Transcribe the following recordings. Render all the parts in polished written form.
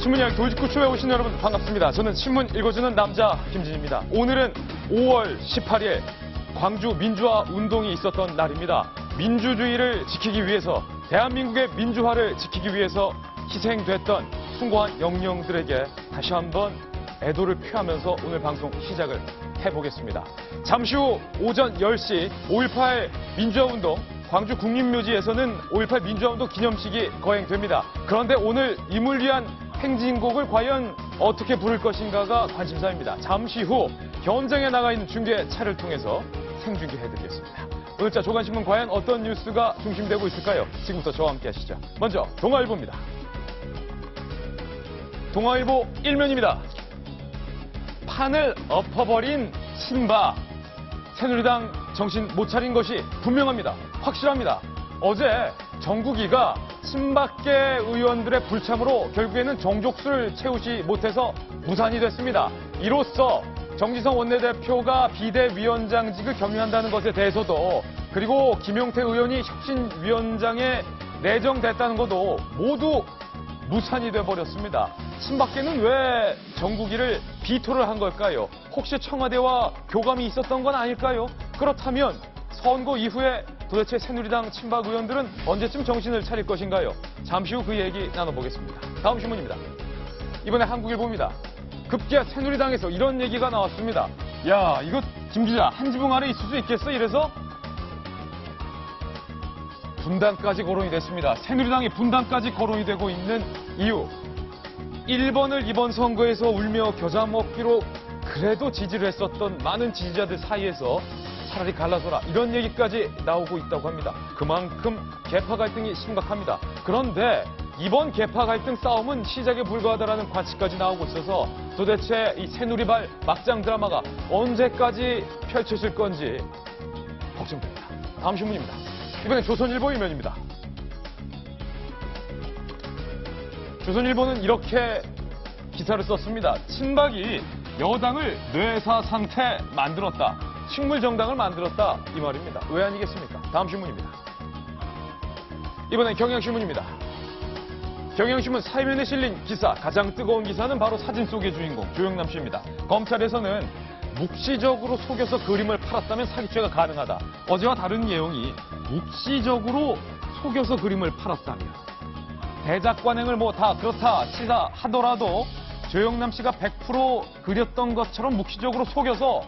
신문이야기 돌직구쇼에 오신 여러분 반갑습니다. 저는 신문 읽어주는 남자 김진입니다. 오늘은 5월 18일 광주 민주화 운동이 있었던 날입니다. 민주주의를 지키기 위해서, 대한민국의 민주화를 지키기 위해서 희생됐던 숭고한 영령들에게 다시 한번 애도를 표하면서 오늘 방송 시작을 해보겠습니다. 잠시 후 오전 10시 5.18 민주화운동 광주 국립묘지에서는 5.18 민주화운동 기념식이 거행됩니다. 그런데 오늘 임을 위한 행진곡을 과연 어떻게 부를 것인가가 관심사입니다. 잠시 후 현장에 나가 있는 중계차를 통해서 생중계해드리겠습니다. 오늘자 조간신문 과연 어떤 뉴스가 중심되고 있을까요? 지금부터 저와 함께 하시죠. 먼저 동아일보입니다. 동아일보 1면입니다. 판을 엎어버린 친박. 새누리당 정신 못 차린 것이 분명합니다. 확실합니다. 어제 정국이가 친박계 의원들의 불참으로 결국에는 정족수를 채우지 못해서 무산이 됐습니다. 이로써 정지성 원내대표가 비대위원장직을 겸유한다는 것에 대해서도, 그리고 김용태 의원이 혁신위원장에 내정됐다는 것도 모두 무산이 돼버렸습니다. 친박계는 왜 정국이를 비토를 한 걸까요? 혹시 청와대와 교감이 있었던 건 아닐까요? 그렇다면 선거 이후에 도대체 새누리당 친박 의원들은 언제쯤 정신을 차릴 것인가요? 잠시 후 그 얘기 나눠보겠습니다. 다음 신문입니다. 이번에 한국일보입니다. 급기야 새누리당에서 이런 얘기가 나왔습니다. 야, 이거 김 기자 한 지붕 아래 있을 수 있겠어? 이래서 분단까지 거론이 됐습니다. 새누리당이 분단까지 거론이 되고 있는 이유. 1번을 이번 선거에서 울며 겨자 먹기로 그래도 지지를 했었던 많은 지지자들 사이에서 차라리 갈라서라, 이런 얘기까지 나오고 있다고 합니다. 그만큼 계파 갈등이 심각합니다. 그런데 이번 계파 갈등 싸움은 시작에 불과하다라는 관측까지 나오고 있어서 도대체 이 새누리발 막장 드라마가 언제까지 펼쳐질 건지 걱정됩니다. 다음 신문입니다. 이번엔 조선일보 1면입니다. 조선일보는 이렇게 기사를 썼습니다. 친박이 여당을 뇌사 상태 만들었다. 식물정당을 만들었다. 이 말입니다. 왜 아니겠습니까? 다음 신문입니다. 이번엔 경향신문입니다. 경향신문 사면에 실린 기사, 가장 뜨거운 기사는 바로 사진 속의 주인공 조영남 씨입니다. 검찰에서는 묵시적으로 속여서 그림을 팔았다면 사기죄가 가능하다. 어제와 다른 내용이 묵시적으로 속여서 그림을 팔았다면, 대작관행을 뭐 다 그렇다 치다 하더라도 조영남 씨가 100% 그렸던 것처럼 묵시적으로 속여서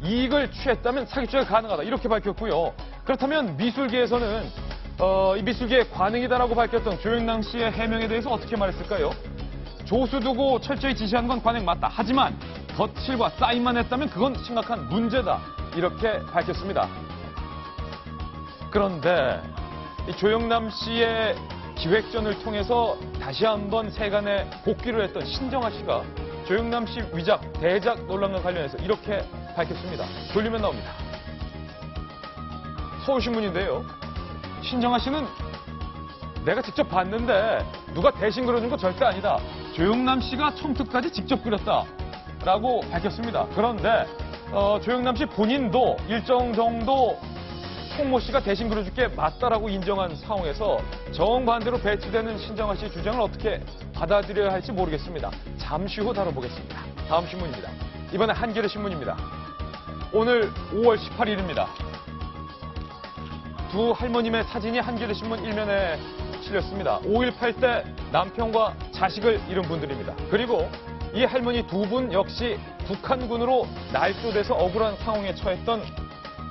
이익을 취했다면 사기죄가 가능하다. 이렇게 밝혔고요. 그렇다면 미술계에서는 이 미술계의 관행이다라고 밝혔던 조영남 씨의 해명에 대해서 어떻게 말했을까요? 조수 두고 철저히 지시한 건 관행 맞다. 하지만 덧칠과 사인만 했다면 그건 심각한 문제다. 이렇게 밝혔습니다. 그런데 이 조영남 씨의 기획전을 통해서 다시 한번 세간에 복귀를 했던 신정아 씨가 조영남 씨 위작, 대작 논란과 관련해서 이렇게 밝혔습니다. 돌리면 나옵니다. 서울신문인데요. 신정아 씨는 내가 직접 봤는데 누가 대신 그려준 거 절대 아니다. 조영남 씨가 첨트까지 직접 그렸다라고 밝혔습니다. 그런데 조영남 씨 본인도 일정 정도 홍모 씨가 대신 그려줄 게 맞다라고 인정한 상황에서 정반대로 배치되는 신정아 씨의 주장을 어떻게 받아들여야 할지 모르겠습니다. 잠시 후 다뤄보겠습니다. 다음 신문입니다. 이번에 한겨레 신문입니다. 오늘 5월 18일입니다. 두 할머님의 사진이 한겨레 신문 1면에 실렸습니다. 5.18 때 남편과 자식을 잃은 분들입니다. 그리고 이 할머니 두 분 역시 북한군으로 날조돼서 억울한 상황에 처했던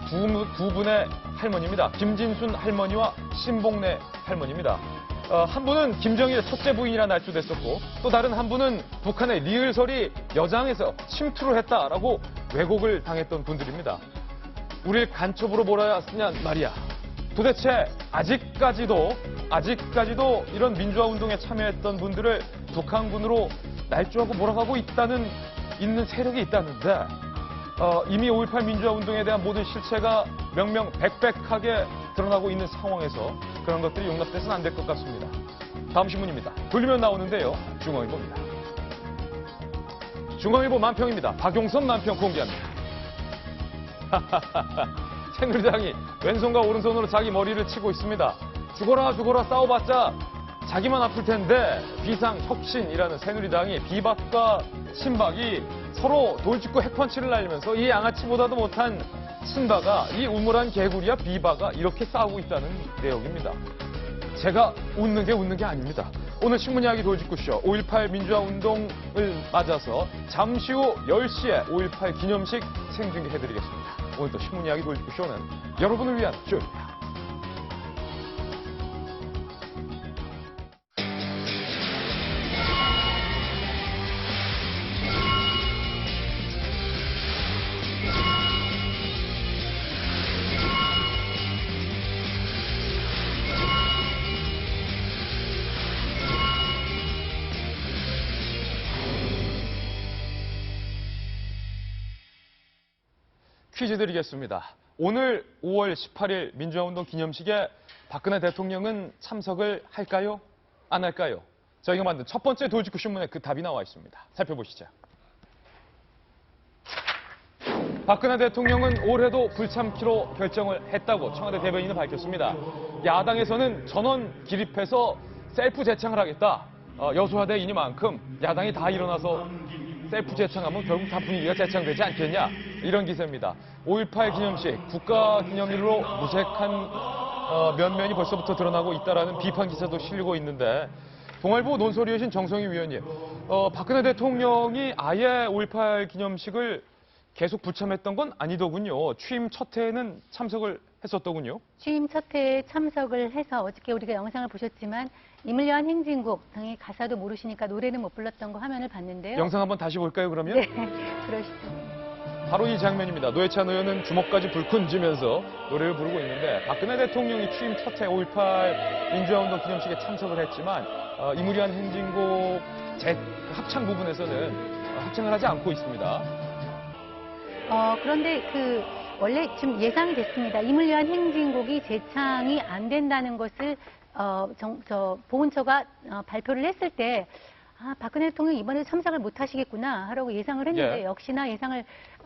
두 분의 할머니입니다. 김진순 할머니와 신봉래 할머니입니다. 한 분은 김정일의 첫째 부인이라 날조됐었고, 또 다른 한 분은 북한의 리을설이 여장에서 침투를 했다라고 왜곡을 당했던 분들입니다. 우릴 간첩으로 몰아쓰냐 말이야. 도대체 아직까지도 이런 민주화 운동에 참여했던 분들을 북한군으로 날조하고 몰아가고 있는 세력이 있다는데, 이미 5.18 민주화 운동에 대한 모든 실체가 명명백백하게 드러나고 있는 상황에서 그런 것들이 용납돼서는 안 될 것 같습니다. 다음 신문입니다. 돌리면 나오는데요. 중앙일보입니다. 중앙일보 만평입니다. 박용선 만평 공개합니다. 새누리당이 왼손과 오른손으로 자기 머리를 치고 있습니다. 죽어라 싸워봤자 자기만 아플 텐데 비상혁신이라는 새누리당이 비박과 친박이 서로 돌직구 핵펀치를 날리면서 이 양아치보다도 못한 친박아, 이 우물한 개구리와 비박아 이렇게 싸우고 있다는 내용입니다. 제가 웃는 게 아닙니다. 오늘 신문 이야기 돌직구쇼 5.18 민주화 운동을 맞아서 잠시 후 10시에 5.18 기념식 생중계해드리겠습니다. 오늘 또 신문 이야기 돌직구쇼는 여러분을 위한 쇼입니다. 퀴즈 드리겠습니다. 오늘 5월 18일 민주화운동 기념식에 박근혜 대통령은 참석을 할까요? 안 할까요? 저희가 만든 첫 번째 돌직구 신문에 그 답이 나와 있습니다. 살펴보시죠. 박근혜 대통령은 올해도 불참키로 결정을 했다고 청와대 대변인은 밝혔습니다. 야당에서는 전원 기립해서 셀프 재창을 하겠다. 여소야대이니만큼 야당이 다 일어나서 셀프 재창하면 결국 다 분위기가 재창되지 않겠냐, 이런 기세입니다. 5.18 기념식 국가기념일로 무색한 면면이 벌써부터 드러나고 있다라는 비판 기사도 실리고 있는데, 동아일보 논설위원신 정성희 위원님, 박근혜 대통령이 아예 5.18 기념식을 계속 불참했던 건 아니더군요. 취임 첫 해에는 참석을 했었더군요. 취임 첫 해에 참석을 해서 어저께 우리가 영상을 보셨지만 임을 위한 행진곡 등의 가사도 모르시니까 노래는 못 불렀던 거 화면을 봤는데요. 영상 한번 다시 볼까요, 그러면? 네, 그러시죠. 바로 이 장면입니다. 노회찬 의원은 주먹까지 불끈 쥐면서 노래를 부르고 있는데, 박근혜 대통령이 취임 첫 해 5.18 민주화운동 기념식에 참석을 했지만 임을 위한 행진곡 합창 부분에서는 합창을 하지 않고 있습니다. 그런데 원래 지금 예상이 됐습니다. 임을 위한 행진곡이 재창이 안 된다는 것을 보훈처가 발표를 했을 때, 박근혜 대통령이 이번에 참석을 못 하시겠구나 하라고 예상을 했는데, 예. 역시나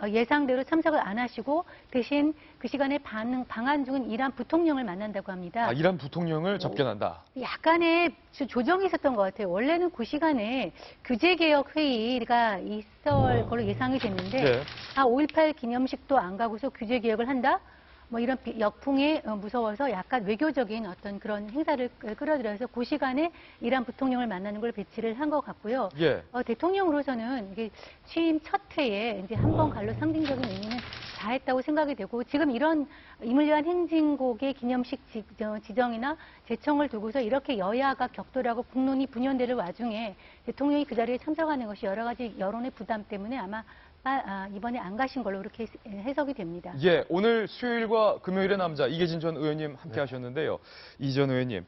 예상대로 참석을 안 하시고 대신 그 시간에 방한 중인 이란 부통령을 만난다고 합니다. 이란 부통령을 접견한다. 약간의 조정이 있었던 것 같아요. 원래는 그 시간에 규제개혁 회의가 있을 걸로 예상이 됐는데, 예. 5.18 기념식도 안 가고서 규제개혁을 한다? 뭐 이런 역풍에 무서워서 약간 외교적인 어떤 그런 행사를 끌어들여서 그 시간에 이란 부통령을 만나는 걸 배치를 한 것 같고요. 예. 대통령으로서는 이게 취임 첫 해에 이제 한 번 갈로 상징적인 의미는 다 했다고 생각이 되고, 지금 이런 임을 위한 행진곡의 기념식 지정이나 제청을 두고서 이렇게 여야가 격돌하고 국론이 분열되는 와중에 대통령이 그 자리에 참석하는 것이 여러 가지 여론의 부담 때문에 아마 이번에 안 가신 걸로 이렇게 해석이 됩니다. 예, 오늘 수요일과 금요일의 남자 이계진 전 의원님 함께 하셨는데요. 이 전 의원님,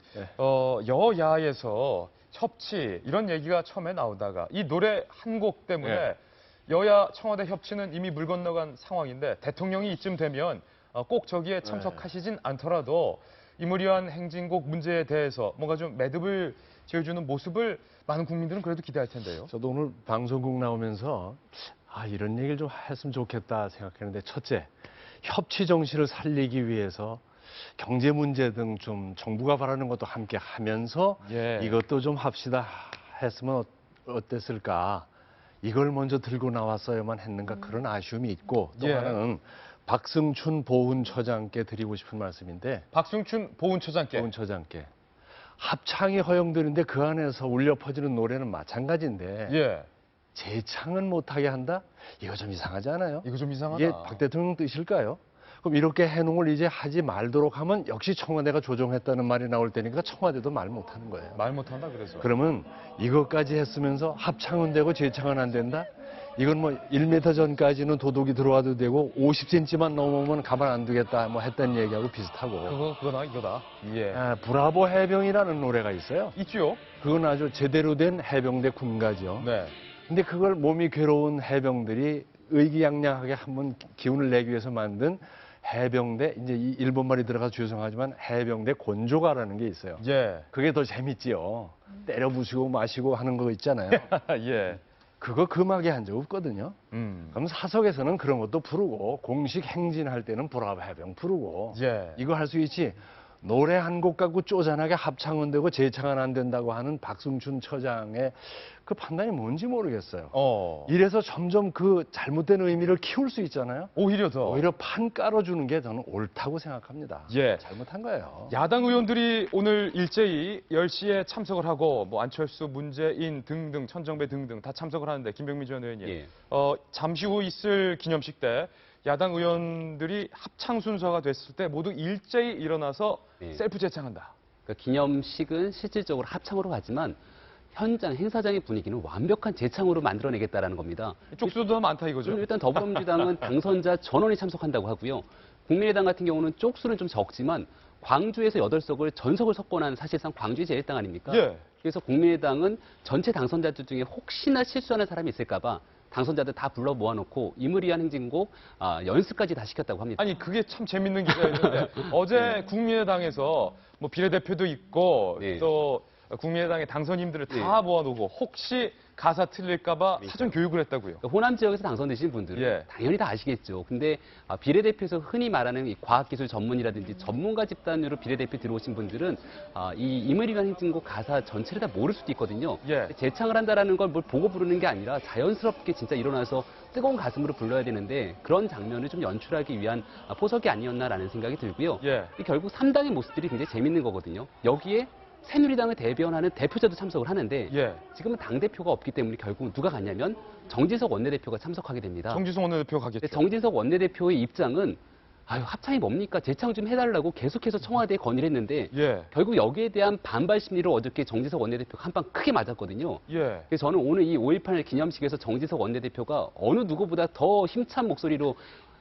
여야에서 협치 이런 얘기가 처음에 나오다가 이 노래 한 곡 때문에 여야 청와대 협치는 이미 물 건너간 상황인데, 대통령이 이쯤 되면 꼭 저기에 참석하시진 않더라도 임을 위한 행진곡 문제에 대해서 뭔가 좀 매듭을 지어주는 모습을 많은 국민들은 그래도 기대할 텐데요. 저도 오늘 방송국 나오면서 이런 얘기를 좀 했으면 좋겠다 생각했는데, 첫째, 협치 정신을 살리기 위해서 경제 문제 등 좀 정부가 바라는 것도 함께 하면서 이것도 좀 합시다 했으면 어땠을까. 이걸 먼저 들고 나왔어야만 했는가, 그런 아쉬움이 있고, 또 하나는 박승춘 보훈처장께 드리고 싶은 말씀인데, 박승춘 보훈처장께 합창이 허용되는데 그 안에서 울려 퍼지는 노래는 마찬가지인데 재창은 못하게 한다? 이거 좀 이상하지 않아요? 이거 좀 이상하다. 이게 박 대통령 뜻일까요? 그럼 이렇게 해놓은 걸 이제 하지 말도록 하면 역시 청와대가 조정했다는 말이 나올 때니까 청와대도 말 못하는 거예요. 말 못한다 그래서. 그러면 이것까지 했으면서 합창은 되고 재창은 안 된다? 이건 뭐 1m 전까지는 도둑이 들어와도 되고 50cm만 넘으면 가만 안 두겠다 뭐 했던 얘기하고 비슷하고. 그거나 이거다. 예. 브라보 해병이라는 노래가 있어요. 있죠. 그건 아주 제대로 된 해병대 군가죠. 네. 근데 그걸 몸이 괴로운 해병들이 의기양양하게 한번 기운을 내기 위해서 만든 해병대, 이제 이 일본말이 들어가서 죄송하지만 해병대 곤조가라는 게 있어요. 예. 그게 더 재밌지요. 때려 부수고 마시고 하는 거 있잖아요. 예. 그거 금하게 한 적 없거든요. 그럼 사석에서는 그런 것도 부르고, 공식 행진할 때는 브라보 해병 부르고, 이거 할 수 있지. 노래 한 곡 갖고 쪼잔하게 합창은 되고 재창은 안 된다고 하는 박승춘 처장의 그 판단이 뭔지 모르겠어요. 이래서 점점 그 잘못된 의미를 키울 수 있잖아요. 오히려 더. 오히려 판 깔아주는 게 저는 옳다고 생각합니다. 예. 잘못한 거예요. 야당 의원들이 오늘 일제히 10시에 참석을 하고 뭐 안철수, 문재인 등등, 천정배 등등 다 참석을 하는데 김병민 전 의원님, 예. 잠시 후 있을 기념식 때 야당 의원들이 합창 순서가 됐을 때 모두 일제히 일어나서 예. 셀프 재창한다. 그러니까 기념식은 실질적으로 합창으로 하지만 현장 행사장의 분위기는 완벽한 재창으로 만들어내겠다라는 겁니다. 쪽수도 더 많다 이거죠. 일단 더불어민주당은 당선자 전원이 참석한다고 하고요. 국민의당 같은 경우는 쪽수는 좀 적지만 광주에서 8석을 전석을 석권한 사실상 광주의 제1당 아닙니까? 예. 그래서 국민의당은 전체 당선자들 중에 혹시나 실수하는 사람이 있을까 봐 당선자들 다 불러 모아놓고 임을 위한 행진곡 연습까지 다 시켰다고 합니다. 아니 그게 참 재밌는 기사였는데 어제 국민의당에서 뭐 비례대표도 있고 네. 또 국민의당의 당선인들을 다 모아놓고 혹시 가사 틀릴까봐 사전 교육을 했다고요. 그러니까 호남 지역에서 당선되신 분들은 예. 당연히 다 아시겠죠. 근데 비례대표에서 흔히 말하는 이 과학기술 전문이라든지 전문가 집단으로 비례대표 들어오신 분들은 이 임을 위한 행진곡 가사 전체를 다 모를 수도 있거든요. 예. 재창을 한다라는 걸 뭘 보고 부르는 게 아니라 자연스럽게 진짜 일어나서 뜨거운 가슴으로 불러야 되는데 그런 장면을 좀 연출하기 위한 포석이 아니었나라는 생각이 들고요. 예. 결국 3당의 모습들이 굉장히 재밌는 거거든요. 여기에 새누리당을 대변하는 대표자도 참석을 하는데 예. 지금은 당대표가 없기 때문에 결국 누가 갔냐면 정진석 원내대표가 참석하게 됩니다. 정지성 원내대표 가겠죠. 근데 정진석 원내대표의 입장은 합창이 뭡니까? 재창 좀 해달라고 계속해서 청와대에 건의를 했는데 예. 결국 여기에 대한 반발 심리로 어저께 정진석 원내대표가 한 방 크게 맞았거든요. 예. 그래서 저는 오늘 이 5.18 기념식에서 정진석 원내대표가 어느 누구보다 더 힘찬 목소리로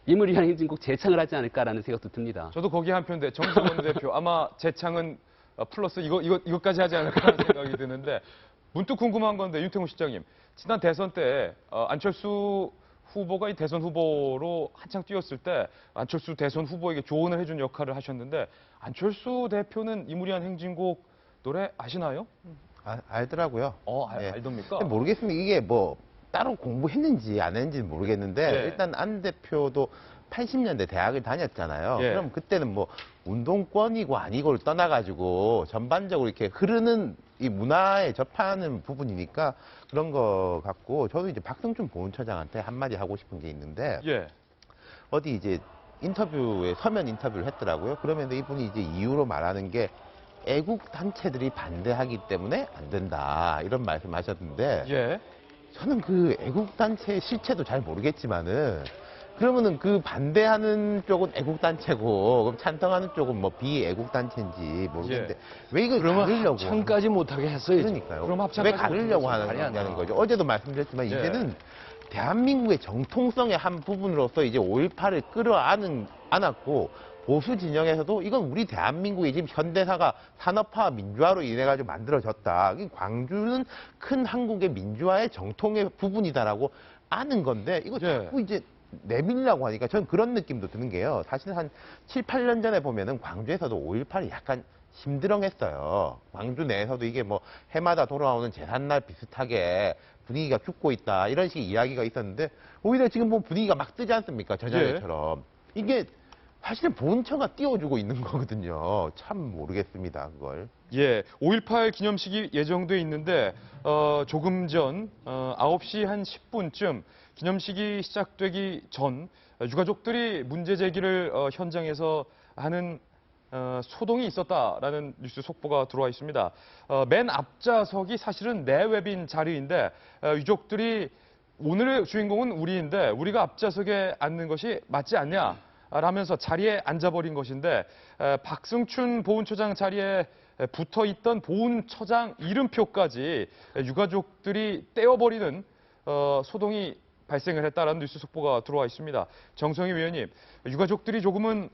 임을 위한 행진곡 재창을 하지 않을까라는 생각도 듭니다. 저도 거기에 한 표인데 정지성 원내대표 아마 재창은 플러스 이거까지 하지 않을까라는 생각이 드는데 문득 궁금한 건데 윤태호 실장님 지난 대선 때 안철수 후보가 이 대선 후보로 한창 뛰었을 때 안철수 대선 후보에게 조언을 해준 역할을 하셨는데 안철수 대표는 임을 위한 행진곡 노래 아시나요? 알더라고요. 네. 알답니까? 근데 모르겠습니다. 이게 뭐 따로 공부했는지 안 했는지는 모르겠는데 예. 일단 안 대표도 80년대 대학을 다녔잖아요. 예. 그럼 그때는 뭐 운동권이고 아니고를 떠나가지고 전반적으로 이렇게 흐르는 이 문화에 접하는 부분이니까 그런 거 같고 저도 이제 박성춘 보훈처장한테 한마디 하고 싶은 게 있는데 예. 어디 이제 인터뷰에 서면 인터뷰를 했더라고요. 그러면 이분이 이제 이유로 말하는 게 애국 단체들이 반대하기 때문에 안 된다 이런 말씀하셨는데 예. 저는 그 애국 단체의 실체도 잘 모르겠지만은 그러면은 그 반대하는 쪽은 애국 단체고 그럼 찬성하는 쪽은 뭐 비애국 단체인지 모르겠는데 왜 이걸 그러면 가르려고 합창까지 못하게 했어요. 그러니까요. 그럼 왜 합창까지 가르려고 못하겠어요? 말이 안 하느냐는 나와. 거죠. 어제도 말씀드렸지만 예. 이제는 대한민국의 정통성의 한 부분으로서 이제 5.18을 끌어안았고 보수 진영에서도 이건 우리 대한민국의 지금 현대사가 산업화 민주화로 인해 가지고 만들어졌다. 광주는 큰 한국의 민주화의 정통의 부분이다라고 아는 건데 이거 예. 자꾸 이제 내밀려고 하니까 저는 그런 느낌도 드는 게요. 사실 한 7, 8년 전에 보면은 광주에서도 5.18이 약간 심드렁했어요. 광주 내에서도 이게 뭐 해마다 돌아오는 제삿날 비슷하게 분위기가 죽고 있다 이런 식의 이야기가 있었는데 오히려 지금 보면 분위기가 막 뜨지 않습니까? 저자들처럼. 이게 사실은 본처가 띄워주고 있는 거거든요. 참 모르겠습니다, 그걸. 예, 5.18 기념식이 예정돼 있는데 조금 전 9시 한 10분쯤 기념식이 시작되기 전 유가족들이 문제 제기를 현장에서 하는 소동이 있었다라는 뉴스 속보가 들어와 있습니다. 맨 앞좌석이 사실은 내외빈 자리인데 유족들이 오늘의 주인공은 우리인데 우리가 앞좌석에 앉는 것이 맞지 않냐? 라면서 자리에 앉아버린 것인데 박승춘 보훈처장 자리에 붙어있던 보훈처장 이름표까지 유가족들이 떼어버리는 소동이 발생을 했다라는 뉴스 속보가 들어와 있습니다. 정성희 위원님, 유가족들이 조금은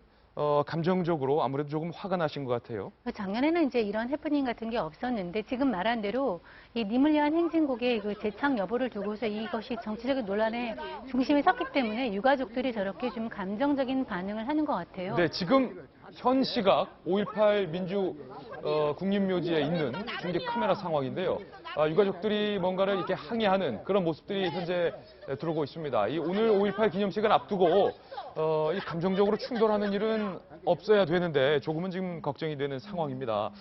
감정적으로 아무래도 조금 화가 나신 것 같아요. 작년에는 이제 이런 해프닝 같은 게 없었는데 지금 말한 대로 이 님을 위한 행진곡의 그 재창 여부를 두고서 이것이 정치적인 논란의 중심에 섰기 때문에 유가족들이 저렇게 좀 감정적인 반응을 하는 것 같아요. 네, 지금 현 시각 5.18 민주 국립묘지에 있는 중계 카메라 상황인데요. 유가족들이 뭔가를 이렇게 항의하는 그런 모습들이 현재 들어오고 있습니다. 이 오늘 5.18 기념식을 앞두고 이 감정적으로 충돌하는 일은 없어야 되는데 조금은 지금 걱정이 되는 상황입니다.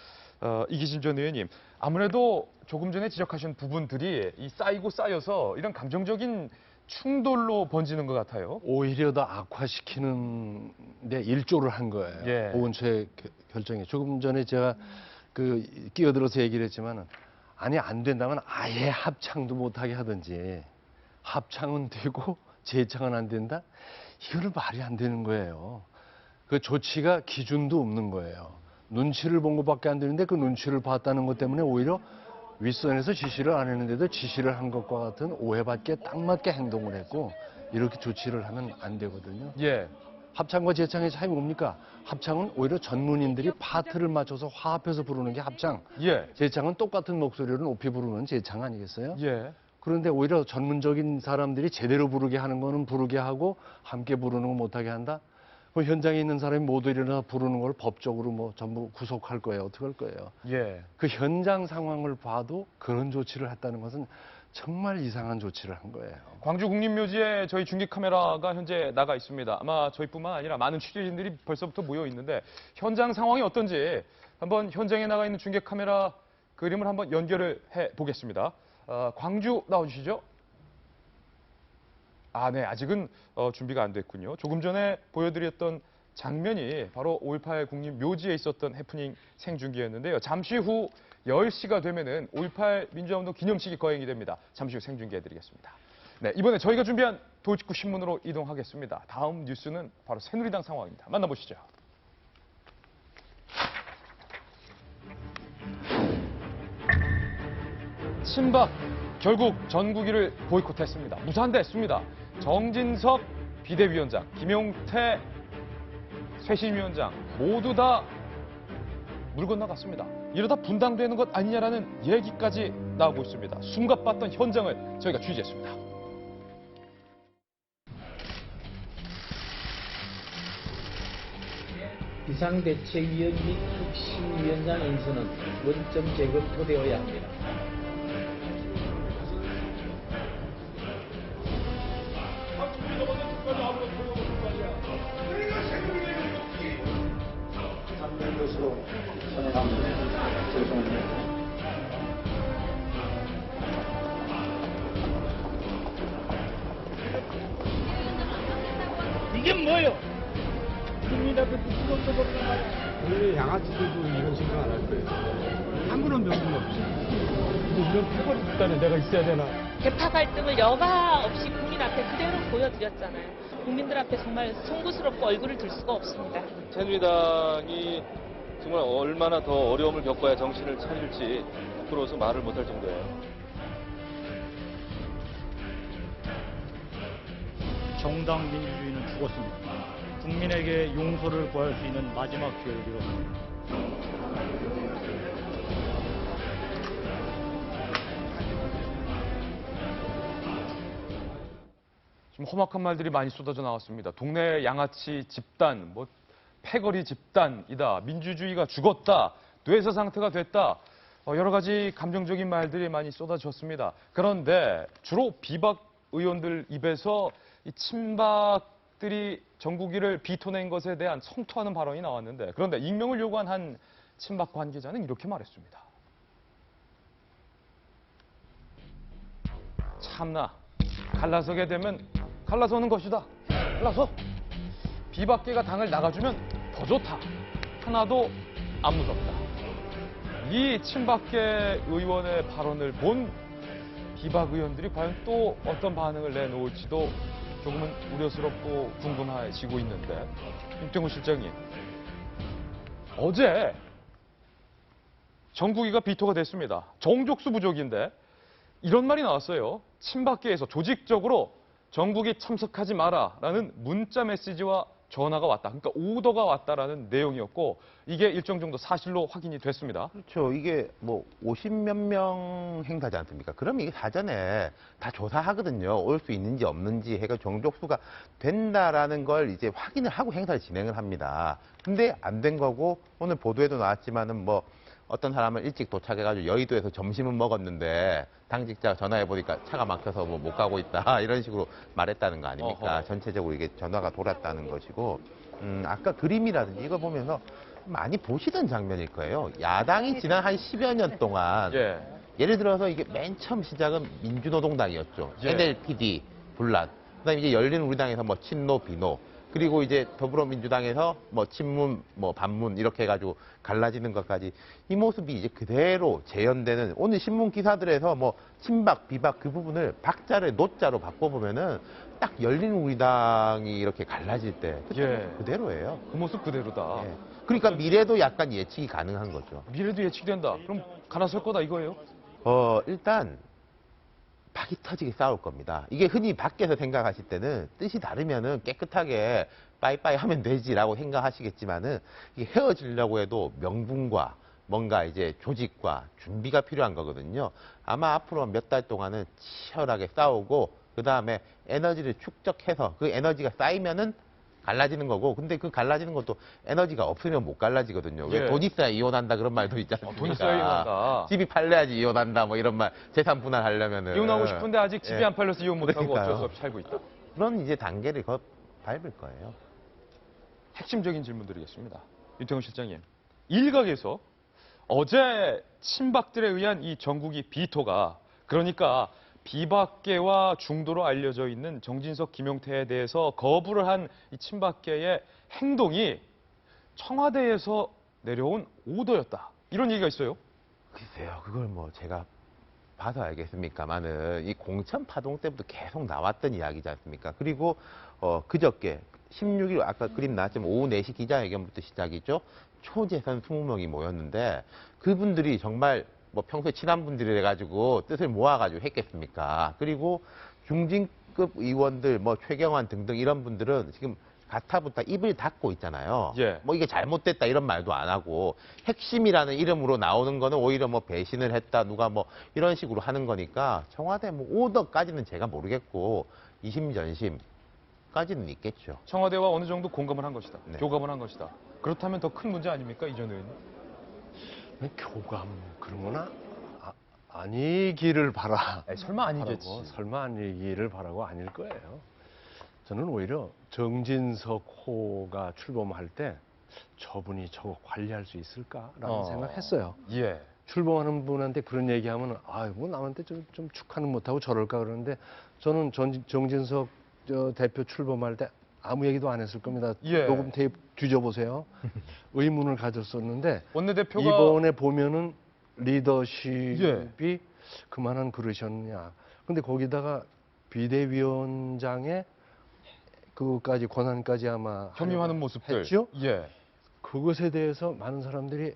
이기진 전 의원님, 아무래도 조금 전에 지적하신 부분들이 이 쌓이고 쌓여서 이런 감정적인 충돌로 번지는 것 같아요. 오히려 더 악화시키는 데 일조를 한 거예요. 예. 보훈처의 결정이. 조금 전에 제가 끼어들어서 얘기를 했지만은 아니 안 된다면 아예 합창도 못하게 하든지 합창은 되고 재창은 안 된다? 이거는 말이 안 되는 거예요. 그 조치가 기준도 없는 거예요. 눈치를 본 것밖에 안 되는데 그 눈치를 봤다는 것 때문에 오히려 윗선에서 지시를 안 했는데도 지시를 한 것과 같은 오해받기에 딱 맞게 행동을 했고 이렇게 조치를 하면 안 되거든요. 예. 합창과 재창의 차이 뭡니까? 합창은 오히려 전문인들이 파트를 맞춰서 화합해서 부르는 게 합창. 예. 재창은 똑같은 목소리를 높이 부르는 재창 아니겠어요? 예. 그런데 오히려 전문적인 사람들이 제대로 부르게 하는 거는 부르게 하고 함께 부르는 건 못하게 한다? 그럼 현장에 있는 사람이 모두 일어나 부르는 걸 법적으로 뭐 전부 구속할 거예요? 어떻게 할 거예요? 예. 그 현장 상황을 봐도 그런 조치를 했다는 것은 정말 이상한 조치를 한 거예요. 광주 국립묘지에 저희 중계 카메라가 현재 나가 있습니다. 아마 저희뿐만 아니라 많은 취재진들이 벌써부터 모여 있는데 현장 상황이 어떤지 한번 현장에 나가 있는 중계 카메라 그림을 한번 연결을 해 보겠습니다. 광주 나와주시죠. 네, 아직은 준비가 안 됐군요. 조금 전에 보여드렸던 장면이 바로 5.18 국립묘지에 있었던 해프닝 생중계였는데요. 잠시 후 10시가 되면은 5.18 민주화운동 기념식이 거행이 됩니다. 잠시 후 생중계해드리겠습니다. 네, 이번에 저희가 준비한 도직구 신문으로 이동하겠습니다. 다음 뉴스는 바로 새누리당 상황입니다. 만나보시죠. 친박 결국 전국위를 보이콧했습니다. 무산됐습니다. 정진석 비대위원장, 김용태 쇄신위원장 모두 다 물 건너갔습니다. 이러다 분당되는 것 아니냐라는 얘기까지 나오고 있습니다. 숨가빴던 현장을 저희가 취재했습니다. 비상대책위원 및 혁신위원장 인선은 원점 재검토되어야 합니다. 것으로 선언합니다. 죄송합니다. 이게 뭐예요? 국민 앞에 부끄러움도 버리는 거야. 오늘 양아치들도 이런 생각 안 할 거예요. 아무런 명분이 없어요. 이런 패거리 집단에 내가 있어야 되나? 개파 갈등을 여과 없이 국민 앞에 그대로 보여드렸잖아요. 국민들 앞에 정말 송구스럽고 얼굴을 들 수가 없습니다. 새누리당이 정말 얼마나 더 어려움을 겪어야 정신을 차릴지 부끄러워서 말을 못할 정도예요. 정당 민주주의는 죽었습니다. 국민에게 용서를 구할 수 있는 마지막 기회를 잃었습니다. 좀 험악한 말들이 많이 쏟아져 나왔습니다. 동네 양아치 집단, 패거리 집단이다. 민주주의가 죽었다. 뇌사 상태가 됐다. 여러 가지 감정적인 말들이 많이 쏟아졌습니다. 그런데 주로 비박 의원들 입에서 이 친박들이 전국위를 비토낸 것에 대한 성토하는 발언이 나왔는데, 그런데 익명을 요구한 한 친박 관계자는 이렇게 말했습니다. 참나, 갈라서게 되면 갈라서는 것이다. 갈라서 비박계가 당을 나가주면 더 좋다. 하나도 안 무섭다. 이 친박계 의원의 발언을 본 비박 의원들이 과연 또 어떤 반응을 내놓을지도 조금은 우려스럽고 궁금해지고 있는데, 임경훈 실장님, 어제 전국위가 비토가 됐습니다. 정족수 부족인데 이런 말이 나왔어요. 친박계에서 조직적으로 전국위 참석하지 마라라는 문자 메시지와 전화가 왔다. 그러니까 오더가 왔다라는 내용이었고, 이게 일정 정도 사실로 확인이 됐습니다. 그렇죠. 이게 50몇 명 행사지 않습니까? 그럼 이게 사전에 다 조사하거든요. 올 수 있는지 없는지 해가 정족수가 된다라는 걸 이제 확인을 하고 행사를 진행을 합니다. 근데 안 된 거고, 오늘 보도에도 나왔지만은 어떤 사람은 일찍 도착해가지고 여의도에서 점심은 먹었는데 당직자가 전화해보니까 차가 막혀서 뭐 못 가고 있다 이런 식으로 말했다는 거 아닙니까? 어허. 전체적으로 이게 전화가 돌았다는 것이고 아까 그림이라든지 이거 보면서 많이 보시던 장면일 거예요. 야당이 지난 한 10여 년 동안 예. 예를 들어서 이게 맨 처음 시작은 민주노동당이었죠. 예. NLPD 분란. 그다음에 이제 열린우리당에서 뭐 친노 비노. 그리고 이제 더불어민주당에서 뭐 친문 뭐 반문 이렇게 해가지고 갈라지는 것까지 이 모습이 이제 그대로 재현되는 오늘 신문 기사들에서 뭐 친박 비박 그 부분을 박자를 노자로 바꿔보면은 딱 열린우리당이 이렇게 갈라질 때 예. 그대로예요. 그 모습 그대로다. 예. 그러니까 미래도 약간 예측이 가능한 거죠. 미래도 예측된다. 그럼 가나 설 거다 이거예요? 일단 박이 터지게 싸울 겁니다. 이게 흔히 밖에서 생각하실 때는 뜻이 다르면은 깨끗하게 빠이빠이 하면 되지라고 생각하시겠지만은 이게 헤어지려고 해도 명분과 뭔가 이제 조직과 준비가 필요한 거거든요. 아마 앞으로 몇 달 동안은 치열하게 싸우고 그 다음에 에너지를 축적해서 그 에너지가 쌓이면은 갈라지는 거고, 근데 그 갈라지는 것도 에너지가 없으면 못 갈라지거든요. 예. 왜 돈 있어야 이혼한다 그런 말도 있지 않습니까? 돈 있어야 이혼한다. 집이 팔려야지 이혼한다 뭐 이런 말, 재산 분할하려면은. 이혼하고 싶은데 아직 집이 예. 안 팔려서 이혼 못하고 그러니까요. 어쩔 수 없이 살고 있다. 그런 이제 단계를 밟을 거예요. 핵심적인 질문 드리겠습니다. 윤태곤 실장님. 일각에서 어제 친박들에 의한 이 전국이 비토가, 그러니까 비박계와 중도로 알려져 있는 정진석, 김용태에 대해서 거부를 한 이 친박계의 행동이 청와대에서 내려온 오더였다. 이런 얘기가 있어요. 글쎄요, 그걸 뭐 제가 봐서 알겠습니까만은 이 공천 파동 때부터 계속 나왔던 이야기지 않습니까? 그리고 그저께 16일 아까 그림 나왔지만 오후 4시 기자회견부터 시작이죠. 초재선 20명이 모였는데 그분들이 정말 뭐 평소에 친한 분들이 해가지고 뜻을 모아가지고 했겠습니까? 그리고 중진급 의원들, 뭐 최경환 등등 이런 분들은 지금 가타부터 입을 닫고 있잖아요. 예. 뭐 이게 잘못됐다 이런 말도 안 하고 핵심이라는 이름으로 나오는 거는 오히려 뭐 배신을 했다 누가 뭐 이런 식으로 하는 거니까 청와대 뭐 오더까지는 제가 모르겠고 이심전심까지는 있겠죠. 청와대와 어느 정도 공감을 한 것이다. 네. 교감을 한 것이다. 그렇다면 더 큰 문제 아닙니까? 이전 의원님. 교감 그런 거나 아니기를 바라. 설마 아니겠지. 바라고, 설마 아니기를 바라고 아닐 거예요. 저는 오히려 정진석 호가 출범할 때 저분이 저거 관리할 수 있을까라는 생각했어요. 예. 출범하는 분한테 그런 얘기하면 뭐 남한테 좀 축하는 못하고 저럴까 그러는데 저는 정진석 대표 출범할 때 아무 얘기도 안 했을 겁니다. 예. 녹음 테이프 뒤져보세요. 의문을 가졌었는데 원내대표가 이번에 보면은 리더십이 그만한 그릇이었느냐. 근데 거기다가 비대위원장의 그것까지 권한까지 아마 겸임하는 모습들. 했죠? 예. 그것에 대해서 많은 사람들이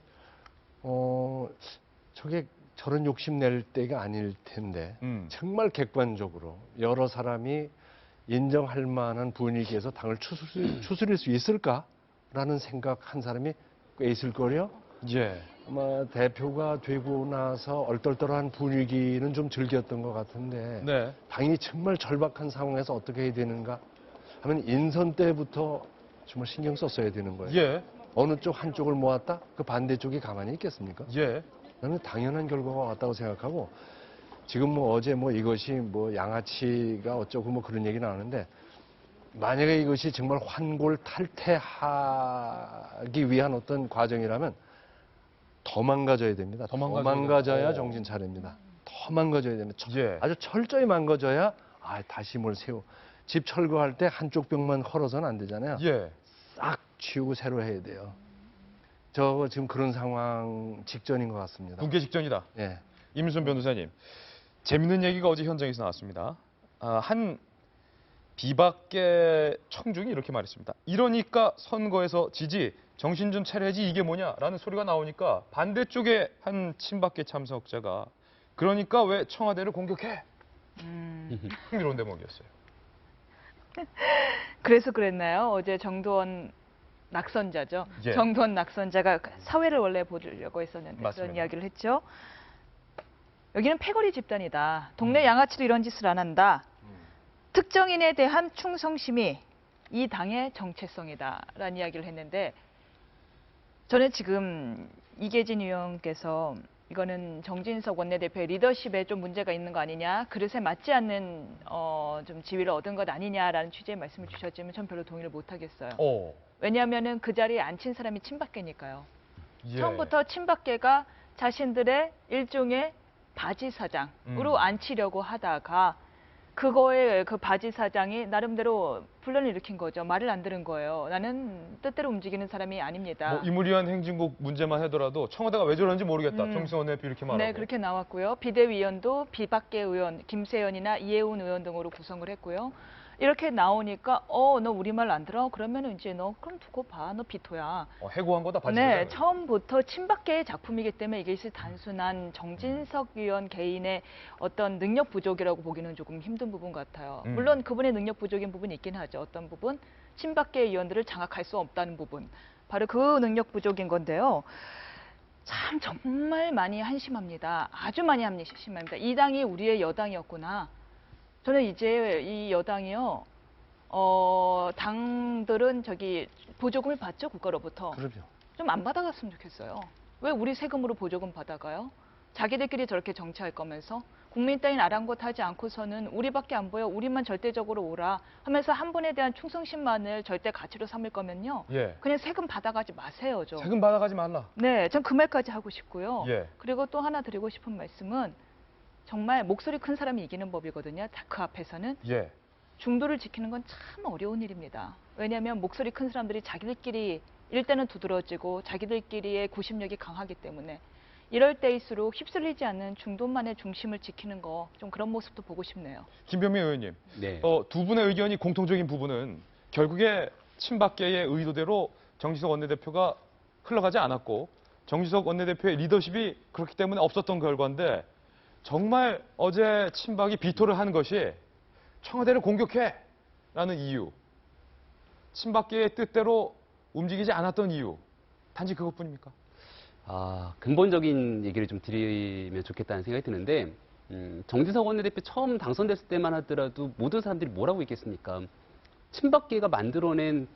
저게 저런 욕심 낼 때가 아닐 텐데 정말 객관적으로 여러 사람이 인정할 만한 분위기에서 당을 추스릴 수 있을까라는 생각한 사람이 꽤 있을 거요. 예. 아마 대표가 되고 나서 얼떨떨한 분위기는 좀 즐겼던 것 같은데 네. 당이 정말 절박한 상황에서 어떻게 해야 되는가 하면 인선 때부터 정말 신경 썼어야 되는 거예요. 예. 어느 쪽 한쪽을 모았다? 그 반대쪽이 가만히 있겠습니까? 예. 나는 당연한 결과가 왔다고 생각하고 지금 뭐 어제 뭐 이것이 뭐 양아치가 어쩌고 뭐 그런 얘기 나오는데 만약에 이것이 정말 환골 탈퇴하기 위한 어떤 과정이라면 더 망가져야 됩니다. 더 망가져야 정신 차립니다. 더 망가져야 됩니다. 예. 아주 철저히 망가져야 다시 뭘 세워. 집 철거할 때 한쪽 벽만 헐어서는 안 되잖아요. 예. 싹 치우고 새로 해야 돼요. 저 지금 그런 상황 직전인 것 같습니다. 붕괴 직전이다. 예. 임순 변호사님, 재밌는 얘기가 어제 현장에서 나왔습니다. 한 비박계 청중이 이렇게 말했습니다. 이러니까 선거에서 지지, 정신 좀 차려야지 이게 뭐냐라는 소리가 나오니까 반대쪽에 한 친박계 참석자가 그러니까 왜 청와대를 공격해? 흥미로운 대목이었어요. 그래서 그랬나요? 어제 정두원 낙선자죠. 예. 정두원 낙선자가 사회를 원래 보려고 했었는데 맞습니다. 그런 이야기를 했죠. 여기는 패거리 집단이다. 동네 양아치도 이런 짓을 안 한다. 특정인에 대한 충성심이 이 당의 정체성이다라는 이야기를 했는데 저는 지금 이계진 의원께서 이거는 정진석 원내대표의 리더십에 좀 문제가 있는 거 아니냐, 그릇에 맞지 않는 좀 지위를 얻은 것 아니냐라는 취지의 말씀을 주셨지만 전 별로 동의를 못 하겠어요. 왜냐하면은 그 자리에 앉힌 사람이 친박계니까요. 예. 처음부터 친박계가 자신들의 일종의 바지 사장으로 앉히려고 하다가 그거에 그 바지 사장이 나름대로 분란을 일으킨 거죠. 말을 안 들은 거예요. 나는 뜻대로 움직이는 사람이 아닙니다. 뭐 이무리한 행진곡 문제만 하더라도 청와대가 왜 저러는지 모르겠다. 정치원 원내대표 이렇게 말하고. 네, 그렇게 나왔고요. 비대위원도 비박계 의원, 김세연이나 이혜훈 의원 등으로 구성을 했고요. 이렇게 나오니까 너 우리말 안 들어? 그러면 이제 너 그럼 두고 봐. 너 비토야. 해고한 거다. 네, 처음부터 친박계의 작품이기 때문에 이게 단순한 정진석 의원 개인의 어떤 능력 부족이라고 보기는 조금 힘든 부분 같아요. 물론 그분의 능력 부족인 부분이 있긴 하죠. 어떤 부분? 친박계 의원들을 장악할 수 없다는 부분. 바로 그 능력 부족인 건데요. 참 정말 많이 한심합니다. 아주 많이 한심합니다. 이 당이 우리의 여당이었구나. 저는 이제 이 여당이요, 당들은 보조금을 받죠, 국가로부터. 그럼요. 좀 안 받아갔으면 좋겠어요. 왜 우리 세금으로 보조금 받아가요? 자기들끼리 저렇게 정치할 거면서 국민 따윈 아랑곳하지 않고서는 우리밖에 안 보여, 우리만 절대적으로 오라 하면서 한 분에 대한 충성심만을 절대 가치로 삼을 거면요. 그냥 세금 받아가지 마세요. 좀. 세금 받아가지 말라. 네, 전 그 말까지 하고 싶고요. 예. 그리고 또 하나 드리고 싶은 말씀은 정말 목소리 큰 사람이 이기는 법이거든요. 그 앞에서는. 예. 중도를 지키는 건 참 어려운 일입니다. 왜냐하면 목소리 큰 사람들이 자기들끼리 일단은 두드러지고 자기들끼리의 구심력이 강하기 때문에 이럴 때일수록 휩쓸리지 않는 중도만의 중심을 지키는 거, 좀 그런 모습도 보고 싶네요. 김병민 의원님, 네. 두 분의 의견이 공통적인 부분은 결국에 친박계의 의도대로 정진석 원내대표가 흘러가지 않았고 정진석 원내대표의 리더십이 그렇기 때문에 없었던 결과인데, 정말 어제 친박이 비토를 한 것이 청와대를 공격해라는 이유, 친박계의 뜻대로 움직이지 않았던 이유, 단지 그것뿐입니까? 근본적인 얘기를 좀 드리면 좋겠다는 생각이 드는데, 정진석 원내대표 처음 당선됐을 때만 하더라도 모든 사람들이 뭐라고 얘기했습니까? 친박계가 만들어낸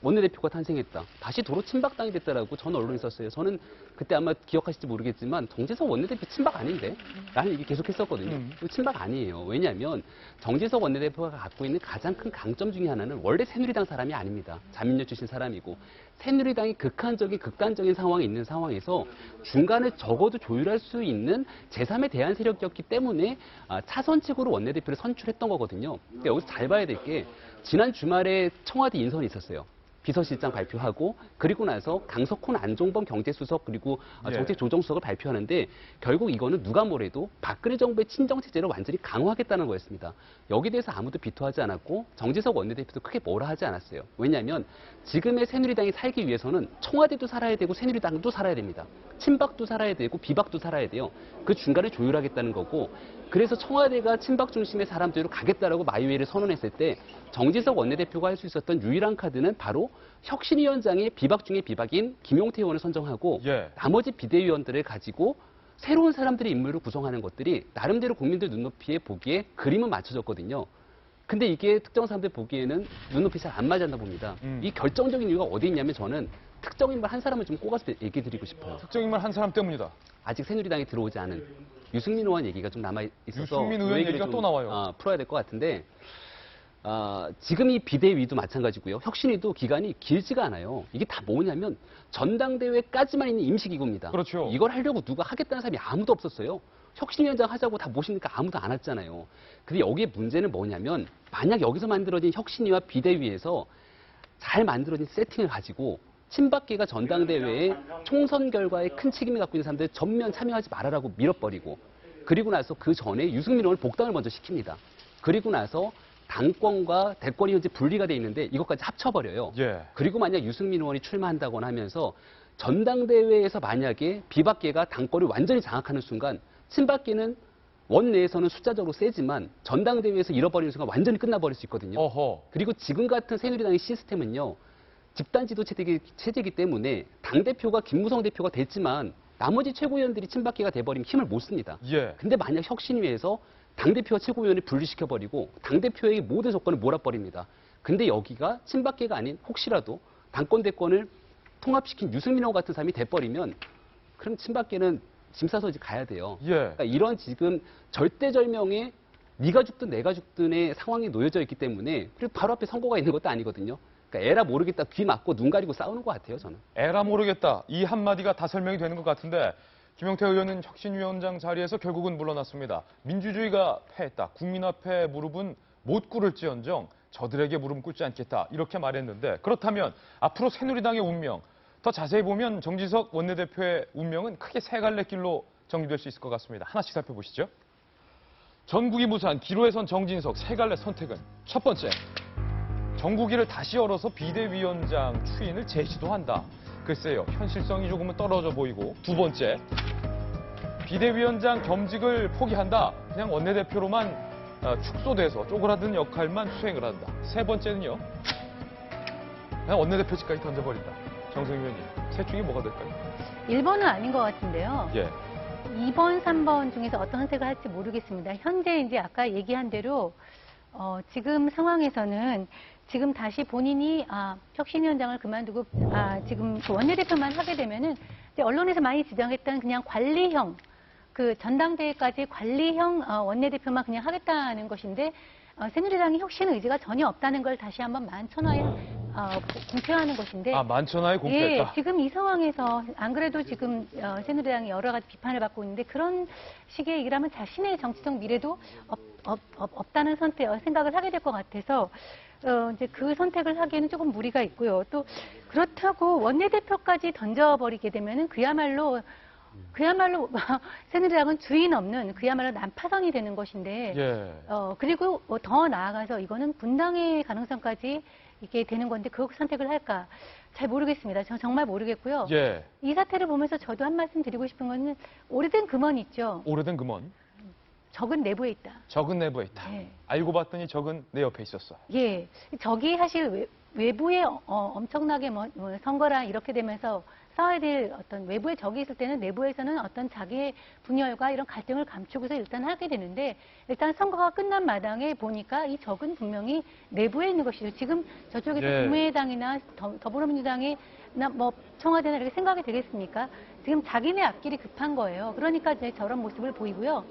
원내대표가 탄생했다. 다시 도로 친박당이 됐다라고 전 언론에 썼어요. 저는 그때 아마 기억하실지 모르겠지만 정진석 원내대표 친박 아닌데? 라는 얘기 계속 했었거든요. 친박 아니에요. 왜냐하면 정진석 원내대표가 갖고 있는 가장 큰 강점 중에 하나는 원래 새누리당 사람이 아닙니다. 자민련 출신 사람이고 새누리당이 극단적인 상황에 있는 상황에서 중간에 적어도 조율할 수 있는 제3의 대안 세력이었기 때문에 차선책으로 원내대표를 선출했던 거거든요. 근데 여기서 잘 봐야 될 게 지난 주말에 청와대 인선이 있었어요. 비서실장 발표하고 그리고 나서 강석훈 안종범 경제수석 그리고 정책조정수석을 발표하는데 결국 이거는 누가 뭐래도 박근혜 정부의 친정체제를 완전히 강화하겠다는 거였습니다. 여기에 대해서 아무도 비토하지 않았고 정진석 원내대표도 크게 뭐라 하지 않았어요. 왜냐하면 지금의 새누리당이 살기 위해서는 청와대도 살아야 되고 새누리당도 살아야 됩니다. 친박도 살아야 되고 비박도 살아야 돼요. 그 중간에 조율하겠다는 거고, 그래서 청와대가 친박 중심의 사람들로 가겠다라고 마이웨이를 선언했을 때 정진석 원내대표가 할 수 있었던 유일한 카드는 바로 혁신위원장의 비박 중에 비박인 김용태 의원을 선정하고 나머지 비대위원들을 가지고 새로운 사람들의 인물을 구성하는 것들이 나름대로 국민들 눈높이에 보기에 그림은 맞춰졌거든요. 근데 이게 특정 사람들 보기에는 눈높이 잘 안 맞았나 봅니다. 이 결정적인 이유가 어디 있냐면 저는 특정 인물 한 사람을 좀 꼽아서 얘기 드리고 싶어요. 특정 인물 한 사람 때문이다. 아직 새누리당에 들어오지 않은 유승민 의원 얘기가 좀 남아있어서 유승민 의원 얘기가 또 나와요. 풀어야 될 것 같은데 지금 이 비대위도 마찬가지고요. 혁신위도 기간이 길지가 않아요. 이게 다 뭐냐면 전당대회까지만 있는 임시기구입니다. 그렇죠. 이걸 하려고 누가 하겠다는 사람이 아무도 없었어요. 혁신위원장 하자고 다 모시니까 아무도 안 왔잖아요. 근데 여기에 문제는 뭐냐면 만약 여기서 만들어진 혁신위와 비대위에서 잘 만들어진 세팅을 가지고 친박계가 전당대회에 총선 결과에 큰 책임을 갖고 있는 사람들 전면 참여하지 말아라고 밀어버리고, 그리고 나서 그 전에 유승민 의원을 복당을 먼저 시킵니다. 그리고 나서 당권과 대권이 현재 분리가 돼 있는데 이것까지 합쳐버려요. 그리고 만약 유승민 의원이 출마한다거나 하면서 전당대회에서 만약에 비박계가 당권을 완전히 장악하는 순간 친박계는 원내에서는 숫자적으로 세지만 전당대회에서 잃어버리는 순간 완전히 끝나버릴 수 있거든요. 그리고 지금 같은 새누리당의 시스템은요. 집단지도 체제이기 때문에 당대표가 김무성 대표가 됐지만 나머지 최고위원들이 친박계가 돼버리면 힘을 못 씁니다. 근데 만약 혁신위에서 당대표와 최고위원을 분리시켜버리고 당대표에게 모든 조건을 몰아버립니다. 근데 여기가 친박계가 아닌 혹시라도 당권 대권을 통합시킨 유승민하고 같은 사람이 돼버리면 그럼 친박계는 짐 싸서 이제 가야 돼요. 예. 그러니까 이런 지금 절대절명의 네가 죽든 내가 죽든의 상황이 놓여져 있기 때문에 그리고 바로 앞에 선거가 있는 것도 아니거든요. 그러니까 에라 모르겠다 귀 막고 눈 가리고 싸우는 것 같아요, 저는. 에라 모르겠다. 이 한마디가 다 설명이 되는 것 같은데 김용태 의원은 혁신위원장 자리에서 결국은 물러났습니다. 민주주의가 패했다. 국민 앞에 무릎은 못 꿇을지언정 저들에게 무릎 꿇지 않겠다. 이렇게 말했는데 그렇다면 앞으로 새누리당의 운명, 더 자세히 보면 정진석 원내대표의 운명은 크게 세 갈래 길로 정리될 수 있을 것 같습니다. 하나씩 살펴보시죠. 전국이 무사한 기로에 선 정진석 세 갈래 선택은 첫 번째, 정국이를 다시 열어서 비대위원장 추인을 재시도한다. 글쎄요, 현실성이 조금은 떨어져 보이고. 두 번째, 비대위원장 겸직을 포기한다. 그냥 원내대표로만 축소돼서 쪼그라든 역할만 수행을 한다. 세 번째는요, 그냥 원내대표직까지 던져버린다. 정성희 의원님, 셋 중에 뭐가 될까요? 1번은 아닌 것 같은데요. 예. 2번, 3번 중에서 어떤 선택을 할지 모르겠습니다. 현재 이제 아까 얘기한 대로 지금 상황에서는 지금 다시 본인이 혁신위원장을 그만두고 지금 그 원내대표만 하게 되면은 이제 언론에서 많이 지적했던 그냥 관리형 그 전당대회까지 관리형 원내대표만 그냥 하겠다는 것인데 새누리당이 혁신 의지가 전혀 없다는 걸 다시 한번 만천하에 공표하는 것인데. 만천하에 공표했다. 예, 지금 이 상황에서 안 그래도 지금 새누리당이 여러 가지 비판을 받고 있는데 그런 식의 얘기를 하면 자신의 정치적 미래도 없다는 생각을 하게 될 것 같아서 이제 그 선택을 하기에는 조금 무리가 있고요. 또 그렇다고 원내대표까지 던져버리게 되면은 그야말로 새누리당은 주인 없는 그야말로 난파선이 되는 것인데. 예. 그리고 더 나아가서 이거는 분당의 가능성까지 이게 되는 건데 그 선택을 할까 잘 모르겠습니다. 저 정말 모르겠고요. 예. 이 사태를 보면서 저도 한 말씀 드리고 싶은 거는 오래된 금원 있죠. 오래된 금원. 적은 내부에 있다. 적은 내부에 있다. 예. 알고 봤더니 적은 내 옆에 있었어. 예. 적이 사실 외부에 엄청나게 선거랑 이렇게 되면서 싸워야 될 어떤 외부의 적이 있을 때는 내부에서는 어떤 자기의 분열과 이런 갈등을 감추고서 일단 하게 되는데 일단 선거가 끝난 마당에 보니까 이 적은 분명히 내부에 있는 것이죠. 지금 저쪽에서 예. 국민의당이나 더불어민주당이나 뭐 청와대나 이렇게 생각이 되겠습니까? 지금 자기네 앞길이 급한 거예요. 그러니까 이제 저런 모습을 보이고요.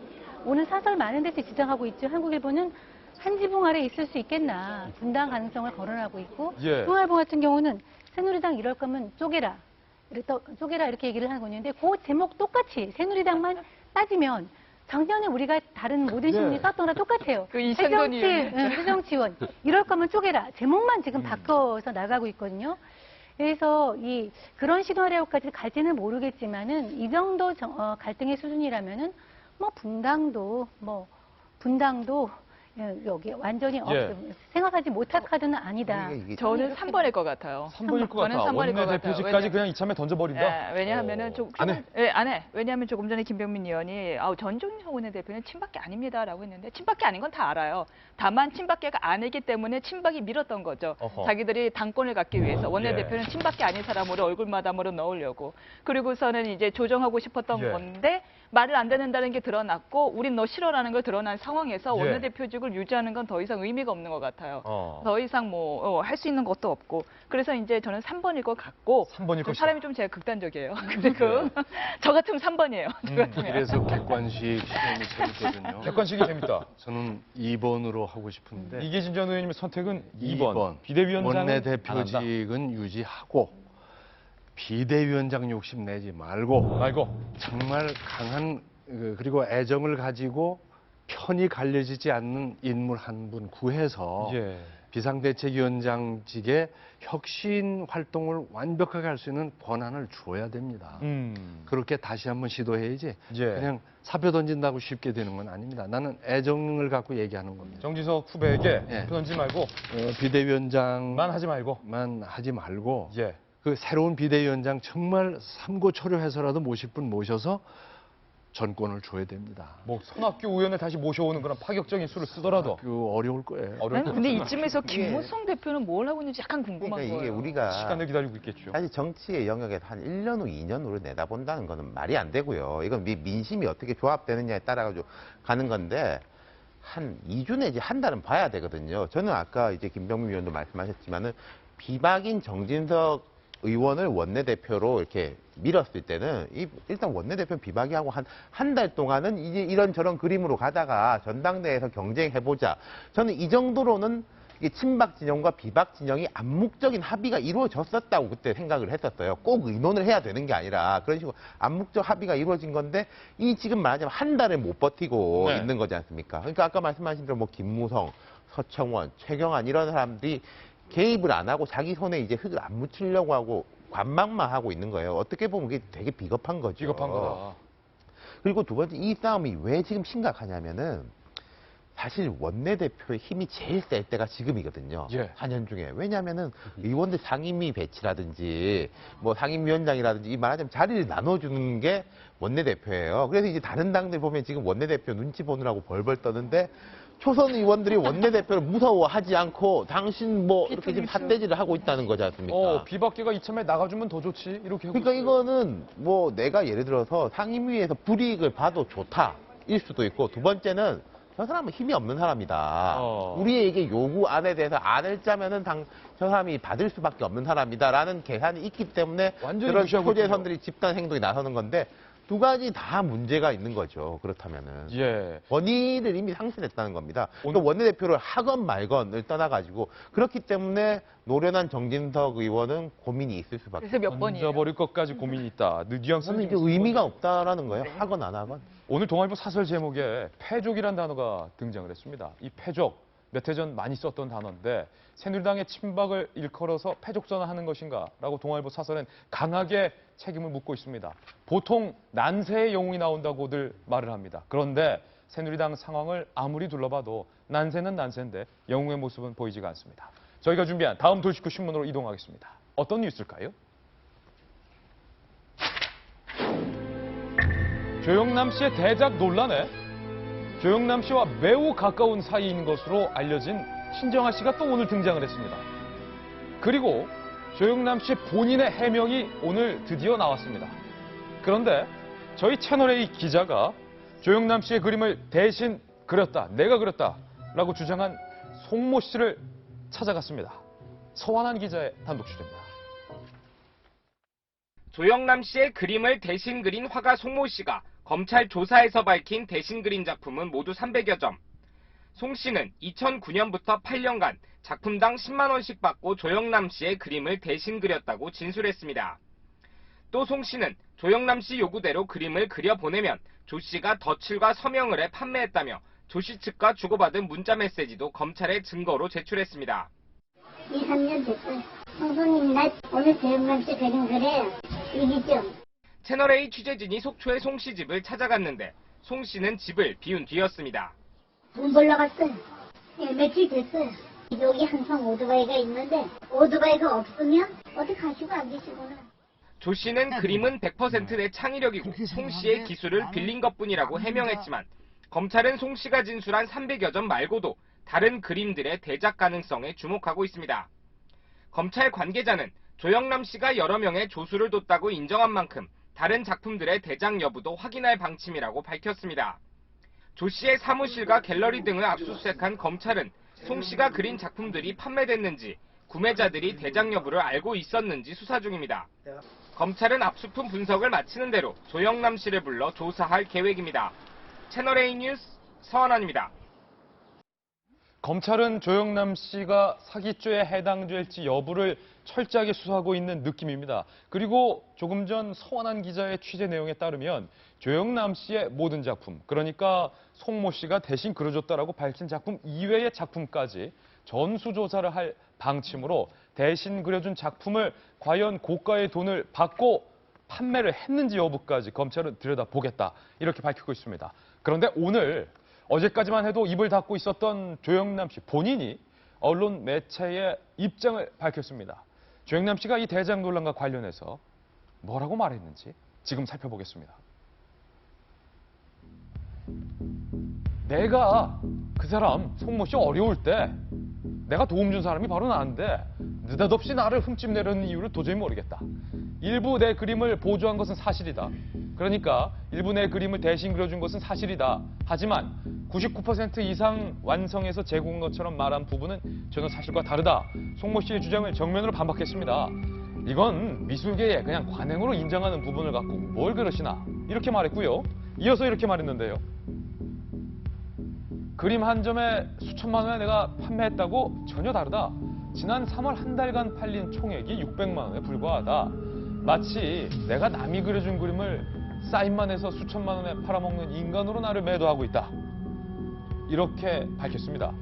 오늘 사설 많은 데서 지적하고 있죠. 한국일보는 한 지붕 아래 있을 수 있겠나 분당 가능성을 거론하고 있고 예. 중앙일보 같은 경우는 새누리당 이럴 거면 쪼개라 이렇게 얘기를 하고 있는데 그 제목 똑같이 새누리당만 따지면 작년에 우리가 다른 모든 신문이 네. 썼던 거랑 똑같아요. 그 이상돈 의원. 새정치원 이럴 거면 쪼개라 제목만 지금 바꿔서 나가고 있거든요. 그래서 그런 시나리오까지 갈지는 모르겠지만은 이 정도 갈등의 수준이라면은 분당도 여기 완전히 예. 생각하지 못할 카드는 아니다. 저는 3번일 것 같아요. 3번일 것 저는 같아. 3번일 것 원내대표직까지 같아요. 그냥 이참에 던져버린다. 왜냐하면은 안 해. 안 해. 왜냐하면 조금 전에 김병민 의원이 전종석 원내대표는 친박계 아닙니다라고 했는데 친박계 아닌 건 다 알아요. 다만 친박계가 아니기 때문에 친박이 밀었던 거죠. 어허. 자기들이 당권을 갖기 위해서 원내대표는 친박계 아닌 사람으로 얼굴마담으로 넣으려고. 그리고서는 이제 조정하고 싶었던 예. 건데 말을 안 듣는다는 게 드러났고 우린 너 싫어라는 걸 드러난 상황에서 예. 원내대표직을 유지하는 건 더 이상 의미가 없는 것 같아요. 더 이상 할 수 있는 것도 없고. 그래서 이제 저는 3번일 것 같고 3번일 좀 것이다. 사람이 좀 제가 극단적이에요. 그리고 저 같으면 3번이에요. 그래서 객관식 시험이 재밌거든요. 객관식이 재밌다. 저는 2번으로 하고 싶은데 이계진 전 의원님의 선택은 2번. 2번. 비대위원장은 안 한다. 원내대표직은 유지하고 비대위원장 욕심 내지 말고 정말 강한 그리고 애정을 가지고 편이 갈려지지 않는 인물 한 분 구해서 예. 비상대책위원장직의 혁신 활동을 완벽하게 할 수 있는 권한을 줘야 됩니다. 그렇게 다시 한번 시도해야지 예. 그냥 사표 던진다고 쉽게 되는 건 아닙니다. 나는 애정을 갖고 얘기하는 겁니다. 정진석 후배에게 예. 사표 던지지 말고 비대위원장만 하지 말고 하지 말고 예. 그 새로운 비대위원장 정말 삼고초려해서라도 모실 분 모셔서 전권을 줘야 됩니다. 선학교 의원을 다시 모셔오는 그런 파격적인 수를 쓰더라도 어려울 거예요. 근데 이쯤에서 김무성 대표는 뭘 하고 있는지 약간 궁금한 그러니까 거예요. 이게 우리가 시간을 기다리고 있겠죠. 사실 정치의 영역에 한 1년 후, 2년 후를 내다본다는 거는 말이 안 되고요. 이건 민심이 어떻게 조합되느냐에 따라가지고 가는 건데 한 2주 내지 한 달은 봐야 되거든요. 저는 아까 이제 김병민 의원도 말씀하셨지만은 비박인 정진석 의원을 원내대표로 이렇게 밀었을 때는 일단 원내대표 비박이하고 한 달 동안은 이제 이런저런 그림으로 가다가 전당대회에서 경쟁해보자. 저는 이 정도로는 이게 친박 진영과 비박 진영이 암묵적인 합의가 이루어졌었다고 그때 생각을 했었어요. 꼭 의논을 해야 되는 게 아니라 그런 식으로 암묵적 합의가 이루어진 건데 이 지금 말하자면 한 달을 못 버티고 네. 있는 거지 않습니까? 그러니까 아까 말씀하신 대로 뭐 김무성, 서청원, 최경환 이런 사람들이 개입을 안 하고 자기 손에 이제 흙을 안 묻히려고 하고 관망만 하고 있는 거예요. 어떻게 보면 그게 되게 비겁한 거죠. 비겁한 거다. 그리고 두 번째, 이 싸움이 왜 지금 심각하냐면은 사실 원내대표의 힘이 제일 셀 때가 지금이거든요. 예. 4년 중에. 왜냐면은 의원들 상임위 배치라든지 뭐 상임위원장이라든지 이 말하자면 자리를 나눠주는 게 원내대표예요. 그래서 이제 다른 당들 보면 지금 원내대표 눈치 보느라고 벌벌 떠는데 초선 의원들이 원내대표를 무서워하지 않고 당신 뭐 이렇게 지금 삿대질을 하고 있다는 거지 않습니까? 비박계가 이참에 나가주면 더 좋지. 이렇게 하고 그러니까 있어요. 이거는 뭐 내가 예를 들어서 상임위에서 불이익을 봐도 좋다. 일 수도 있고 두 번째는 저 사람은 힘이 없는 사람이다. 우리에게 요구안에 대해서 안을 짜면은 저 사람이 받을 수밖에 없는 사람이다라는 계산이 있기 때문에 완전히 그런 무시하고 초재선들이 집단 행동에 나서는 건데 두 가지 다 문제가 있는 거죠. 그렇다면은 예. 권위를 이미 상실했다는 겁니다. 그러니까 원내대표를 하건 말건을 떠나가지고 그렇기 때문에 노련한 정진석 의원은 고민이 있을 수밖에. 그래서 몇 번이에요? 던져버릴 것까지 고민이 있다. 뉘앙스는 저는 이제 의미가 없다라는 거예요. 하건 안 하건. 오늘 동아일보 사설 제목에 패족이란 단어가 등장을 했습니다. 이 패족, 몇 해 전 많이 썼던 단어인데 새누리당의 친박을 일컬어서 패족전환하는 것인가라고 동아일보 사설은 강하게 책임을 묻고 있습니다. 보통 난세의 영웅이 나온다고들 말을 합니다. 그런데 새누리당 상황을 아무리 둘러봐도 난세는 난세인데 영웅의 모습은 보이지가 않습니다. 저희가 준비한 다음 돌직구 신문으로 이동하겠습니다. 어떤 뉴스일까요? 조영남 씨의 대작 논란에 조영남 씨와 매우 가까운 사이인 것으로 알려진 신정아 씨가 또 오늘 등장을 했습니다. 그리고 조영남 씨 본인의 해명이 오늘 드디어 나왔습니다. 그런데 저희 채널A 기자가 조영남 씨의 그림을 대신 그렸다, 내가 그렸다라고 주장한 송모 씨를 찾아갔습니다. 서완한 기자의 단독 취재입니다. 조영남 씨의 그림을 대신 그린 화가 송모 씨가 검찰 조사에서 밝힌 대신 그린 작품은 모두 300여 점. 송 씨는 2009년부터 8년간 작품당 10만 원씩 받고 조영남 씨의 그림을 대신 그렸다고 진술했습니다. 또 송 씨는 조영남 씨 요구대로 그림을 그려보내면 조 씨가 덧칠과 서명을 해 판매했다며 조 씨 측과 주고받은 문자 메시지도 검찰에 증거로 제출했습니다. 2, 3년 됐어요. 형수님 나 오늘 조영남 씨 그림 그래요. 이기죠. 채널A 취재진이 속초의 송 씨 집을 찾아갔는데 송 씨는 집을 비운 뒤였습니다. 돈 벌러 갔어요. 예, 며칠 됐어요. 여기 항상 오토바이가 있는데 오토바이가 없으면 어디 가시고 안 계시구나. 조 씨는 그림은 100% 내 창의력이고 송 씨의 기술을 빌린 것뿐이라고 해명했지만 검찰은 송 씨가 진술한 300여 점 말고도 다른 그림들의 대작 가능성에 주목하고 있습니다. 검찰 관계자는 조영남 씨가 여러 명의 조수를 뒀다고 인정한 만큼 다른 작품들의 대작 여부도 확인할 방침이라고 밝혔습니다. 조 씨의 사무실과 갤러리 등을 압수수색한 검찰은 송 씨가 그린 작품들이 판매됐는지 구매자들이 대작 여부를 알고 있었는지 수사 중입니다. 검찰은 압수품 분석을 마치는 대로 조영남 씨를 불러 조사할 계획입니다. 채널A 뉴스 서한환입니다. 검찰은 조영남 씨가 사기죄에 해당될지 여부를 철저하게 수사하고 있는 느낌입니다. 그리고 조금 전 서완한 기자의 취재 내용에 따르면 조영남 씨의 모든 작품, 그러니까 송모 씨가 대신 그려줬다라고 밝힌 작품 이외의 작품까지 전수조사를 할 방침으로 대신 그려준 작품을 과연 고가의 돈을 받고 판매를 했는지 여부까지 검찰은 들여다보겠다, 이렇게 밝히고 있습니다. 그런데 오늘 어제까지만 해도 입을 닫고 있었던 조영남 씨 본인이 언론 매체에 입장을 밝혔습니다. 조영남 씨가 이 대작 논란과 관련해서 뭐라고 말했는지 지금 살펴보겠습니다. 내가 그 사람 송모 씨 어려울 때 내가 도움 준 사람이 바로 나인데 느닷없이 나를 흠집내려는 이유를 도저히 모르겠다. 일부 내 그림을 보조한 것은 사실이다. 그러니까 일부 내 그림을 대신 그려준 것은 사실이다. 하지만 99% 이상 완성해서 제공한 것처럼 말한 부분은 전혀 사실과 다르다. 송모 씨의 주장을 정면으로 반박했습니다. 이건 미술계의 그냥 관행으로 인정하는 부분을 갖고 뭘 그러시나 이렇게 말했고요. 이어서 이렇게 말했는데요. 그림 한 점에 수천만 원에 내가 판매했다고 전혀 다르다. 지난 3월 한 달간 팔린 총액이 600만 원에 불과하다. 마치 내가 남이 그려준 그림을 사인만 해서 수천만 원에 팔아먹는 인간으로 나를 매도하고 있다. 이렇게 밝혔습니다.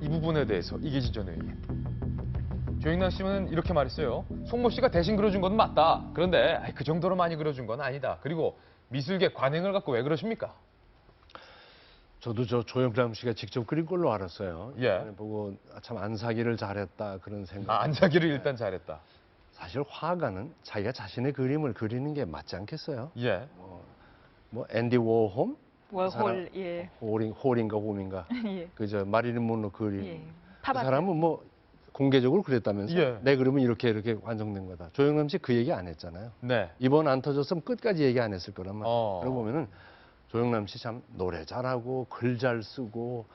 이 부분에 대해서 이계진 전 의원님. 조영남 씨는 이렇게 말했어요. 송모 씨가 대신 그려준 건 맞다. 그런데 그 정도로 많이 그려준 건 아니다. 그리고 미술계 관행을 갖고 왜 그러십니까? 저도 저 조영남 씨가 직접 그린 걸로 알았어요. 예. 보고 참 안사기를 잘했다 그런 생각. 안사기를 일단 잘했다. 사실 화가는 자기가 자신의 그림을 그리는 게 맞지 않겠어요? 예. 뭐 앤디 워홀? 워홀, 예. 홀인가 홈인가? 예. 그저 마릴린 monroe 그림. 예. 그 사람은 뭐 공개적으로 그랬다면서 예. 내 그림은 이렇게 완성된 거다. 조영남 씨 그 얘기 안 했잖아요. 네. 이번 안 터졌으면 끝까지 얘기 안 했을 거란 말이에요. 그러고 어. 보면은 조영남 씨 참 노래 잘하고 글 잘 쓰고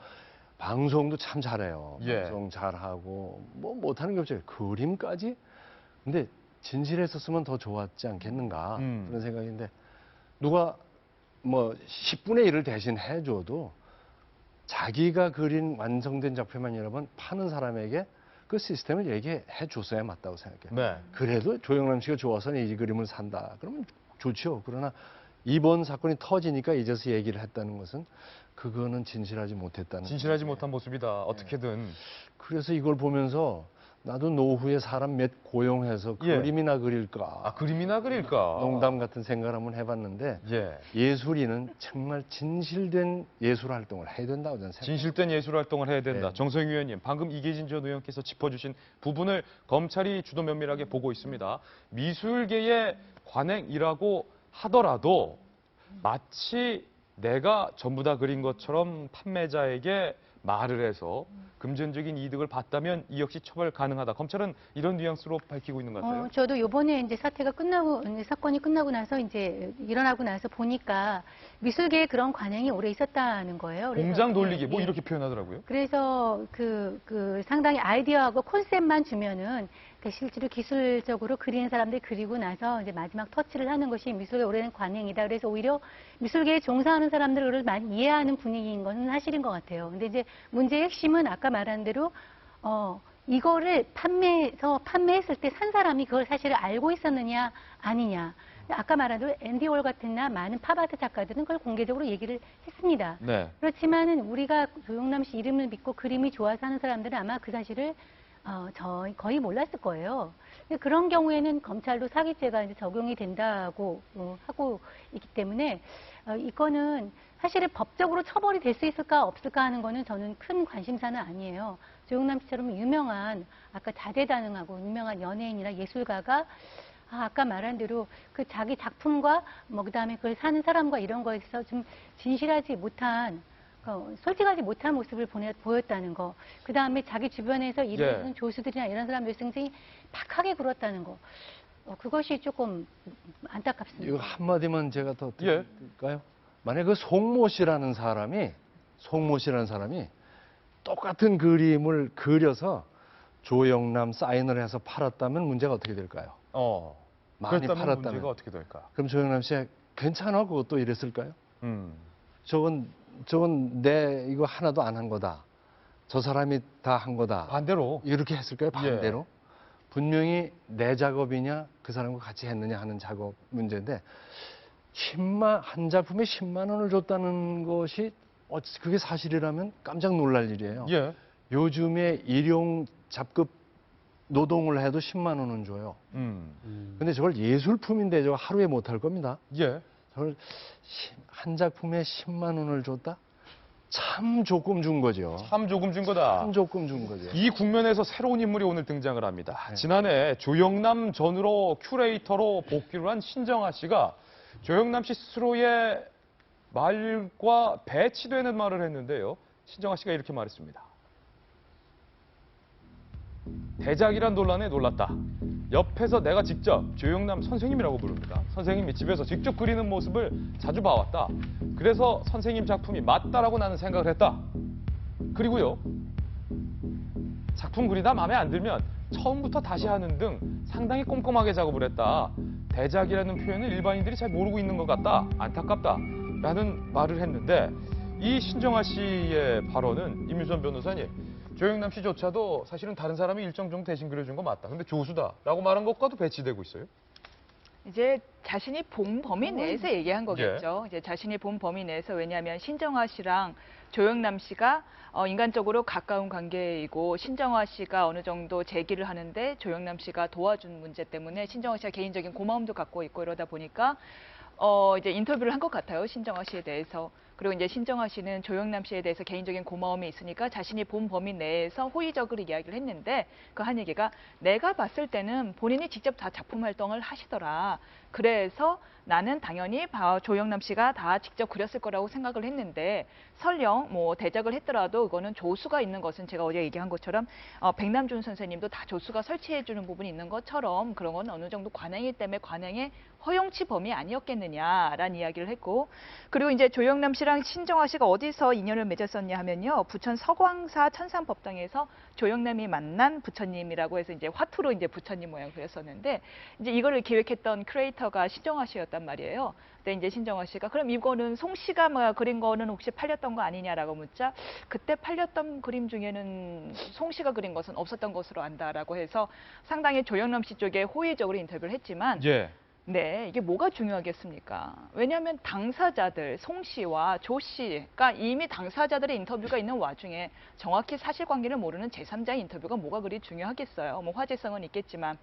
방송도 참 잘해요. 예. 방송 잘하고 뭐 못하는 게 없어요. 그림까지? 근데 진실했었으면 더 좋았지 않겠는가 그런 생각인데 누가 뭐 10분의 1을 대신 해줘도 자기가 그린 완성된 작품만 여러분 파는 사람에게 그 시스템을 얘기해 줬어야 맞다고 생각해요. 네. 그래도 조영남 씨가 좋아서는 이 그림을 산다. 그러면 좋죠. 그러나 이번 사건이 터지니까 이제서 얘기를 했다는 것은 그거는 진실하지 못했다는. 진실하지 못한 모습이다. 어떻게든. 그래서 이걸 보면서 나도 노후에 사람 몇 고용해서 예. 그림이나 그릴까. 아, 그림이나 그릴까. 농담 같은 생각을 한번 해봤는데 예. 예술인은 정말 진실된 예술 활동을 해야 된다고 저는 생각합니다. 진실된 예술 활동을 해야 된다. 네. 정성희 의원님, 방금 이계진 전 의원께서 짚어주신 부분을 검찰이 주도 면밀하게 보고 있습니다. 미술계의 관행이라고 하더라도 마치 내가 전부 다 그린 것처럼 판매자에게 말을 해서 금전적인 이득을 봤다면 이 역시 처벌 가능하다. 검찰은 이런 뉘앙스로 밝히고 있는 것 같아요. 저도 이번에 이제 사태가 끝나고 사건이 끝나고 나서 이제 일어나고 나서 보니까 미술계에 그런 관행이 오래 있었다는 거예요. 그래서, 공장 돌리기 뭐 예. 이렇게 표현하더라고요. 그래서 그 상당히 아이디어하고 콘셉트만 주면은 그 실제로 기술적으로 그리는 사람들이 그리고 나서 이제 마지막 터치를 하는 것이 미술계 오래된 관행이다. 그래서 오히려 미술계에 종사하는 사람들을 많이 이해하는 분위기인 것은 사실인 것 같아요. 근데 이제 문제의 핵심은 아까 말한 대로 이거를 판매했을 때 산 사람이 그걸 사실 알고 있었느냐 아니냐. 아까 말한 대로 앤디 월 같은 나 많은 팝아트 작가들은 그걸 공개적으로 얘기를 했습니다. 네. 그렇지만은 우리가 조영남 씨 이름을 믿고 그림이 좋아서 하는 사람들은 아마 그 사실을 거의 몰랐을 거예요. 근데 그런 경우에는 검찰도 사기죄가 이제 적용이 된다고 하고 있기 때문에 이거는 사실은 법적으로 처벌이 될 수 있을까 없을까 하는 거는 저는 큰 관심사는 아니에요. 조영남 씨처럼 유명한 아까 다재다능하고 유명한 연예인이나 예술가가 아까 말한 대로 그 자기 작품과 뭐 그다음에 그걸 사는 사람과 이런 거에서 좀 진실하지 못한 솔직하지 못한 모습을 보였다는 거. 그 다음에 자기 주변에서 이런 조수들이나 이런 사람들 굉장히 박하게 굴었다는 거. 그것이 조금 안타깝습니다. 이거 한마디만 제가 더 드릴까요? 만약에 그 송모 씨라는 사람이 똑같은 그림을 그려서 조영남 사인을 해서 팔았다면 문제가 어떻게 될까요? 많이 팔았다면 문제가 어떻게 될까? 그럼 조영남 씨 괜찮아? 그것도 이랬을까요? 저건 내 이거 하나도 안 한 거다. 저 사람이 다 한 거다. 반대로. 이렇게 했을까요? 반대로? 분명히 내 작업이냐 그 사람과 같이 했느냐 하는 작업 문제인데 한 작품에 10만 원을 줬다는 것이 그게 사실이라면 깜짝 놀랄 일이에요. 예. 요즘에 일용 잡급 노동을 해도 10만 원은 줘요. 근데 저걸 예술품인데 저거 하루에 못 할 겁니다. 예. 저걸 한 작품에 10만 원을 줬다? 참 조금 준 거죠. 참 조금 준 거다. 참 조금 준 거죠. 이 국면에서 새로운 인물이 오늘 등장을 합니다. 지난해 조영남 전으로 큐레이터로 복귀를 한 신정아 씨가 조영남 씨 스스로의 말과 배치되는 말을 했는데요. 신정아 씨가 이렇게 말했습니다. 대작이란 논란에 놀랐다. 옆에서 내가 직접 조영남 선생님이라고 부릅니다. 선생님이 집에서 직접 그리는 모습을 자주 봐왔다. 그래서 선생님 작품이 맞다라고 나는 생각을 했다. 그리고요. 작품 그리다 마음에 안 들면 처음부터 다시 하는 등 상당히 꼼꼼하게 작업을 했다. 대작이라는 표현을 일반인들이 잘 모르고 있는 것 같다. 안타깝다. 라는 말을 했는데 이 신정아 씨의 발언은 임유선 변호사님, 조영남 씨조차도 사실은 다른 사람이 일정 정도 대신 그려준 거 맞다. 근데 조수다라고 말한 것과도 배치되고 있어요. 이제 자신이 본 범위 내에서 얘기한 거겠죠. 이제 자신이 본 범위 내에서, 왜냐하면 신정아 씨랑 조영남 씨가 인간적으로 가까운 관계이고, 신정아 씨가 어느 정도 제기를 하는데 조영남 씨가 도와준 문제 때문에 신정아 씨가 개인적인 고마움도 갖고 있고, 이러다 보니까 이제 인터뷰를 한 것 같아요, 신정아 씨에 대해서. 그리고 이제 신정아 씨는 조영남 씨에 대해서 개인적인 고마움이 있으니까 자신이 본 범위 내에서 호의적으로 이야기를 했는데, 그 한 얘기가 내가 봤을 때는 본인이 직접 다 작품 활동을 하시더라. 그래서 나는 당연히 조영남 씨가 다 직접 그렸을 거라고 생각을 했는데, 설령 뭐 대작을 했더라도 그거는 조수가 있는 것은 제가 어제 얘기한 것처럼 백남준 선생님도 다 조수가 설치해 주는 부분이 있는 것처럼 그런 건 어느 정도 관행이기 때문에 관행의 허용치 범위 아니었겠느냐라는 이야기를 했고, 그리고 이제 조영남 씨랑 신정아 씨가 어디서 인연을 맺었었냐 하면요, 부천 서광사 천산법당에서 조영남이 만난 부처님이라고 해서 이제 화투로 이제 부처님 모양 그렸었는데, 이제 이거를 기획했던 크리에이터가 신정아 씨였단 말이에요. 근데 이제 신정아 씨가 그럼 이거는 송 씨가 뭐 그린 거는 혹시 팔렸던 거 아니냐라고 묻자, 그때 팔렸던 그림 중에는 송 씨가 그린 것은 없었던 것으로 안다라고 해서 상당히 조영남 씨 쪽에 호의적으로 인터뷰를 했지만, 예. 네, 이게 뭐가 중요하겠습니까? 왜냐하면 당사자들, 송 씨와 조 씨가 이미 당사자들의 인터뷰가 있는 와중에 정확히 사실관계를 모르는 제3자의 인터뷰가 뭐가 그리 중요하겠어요. 뭐 화제성은 있겠지만.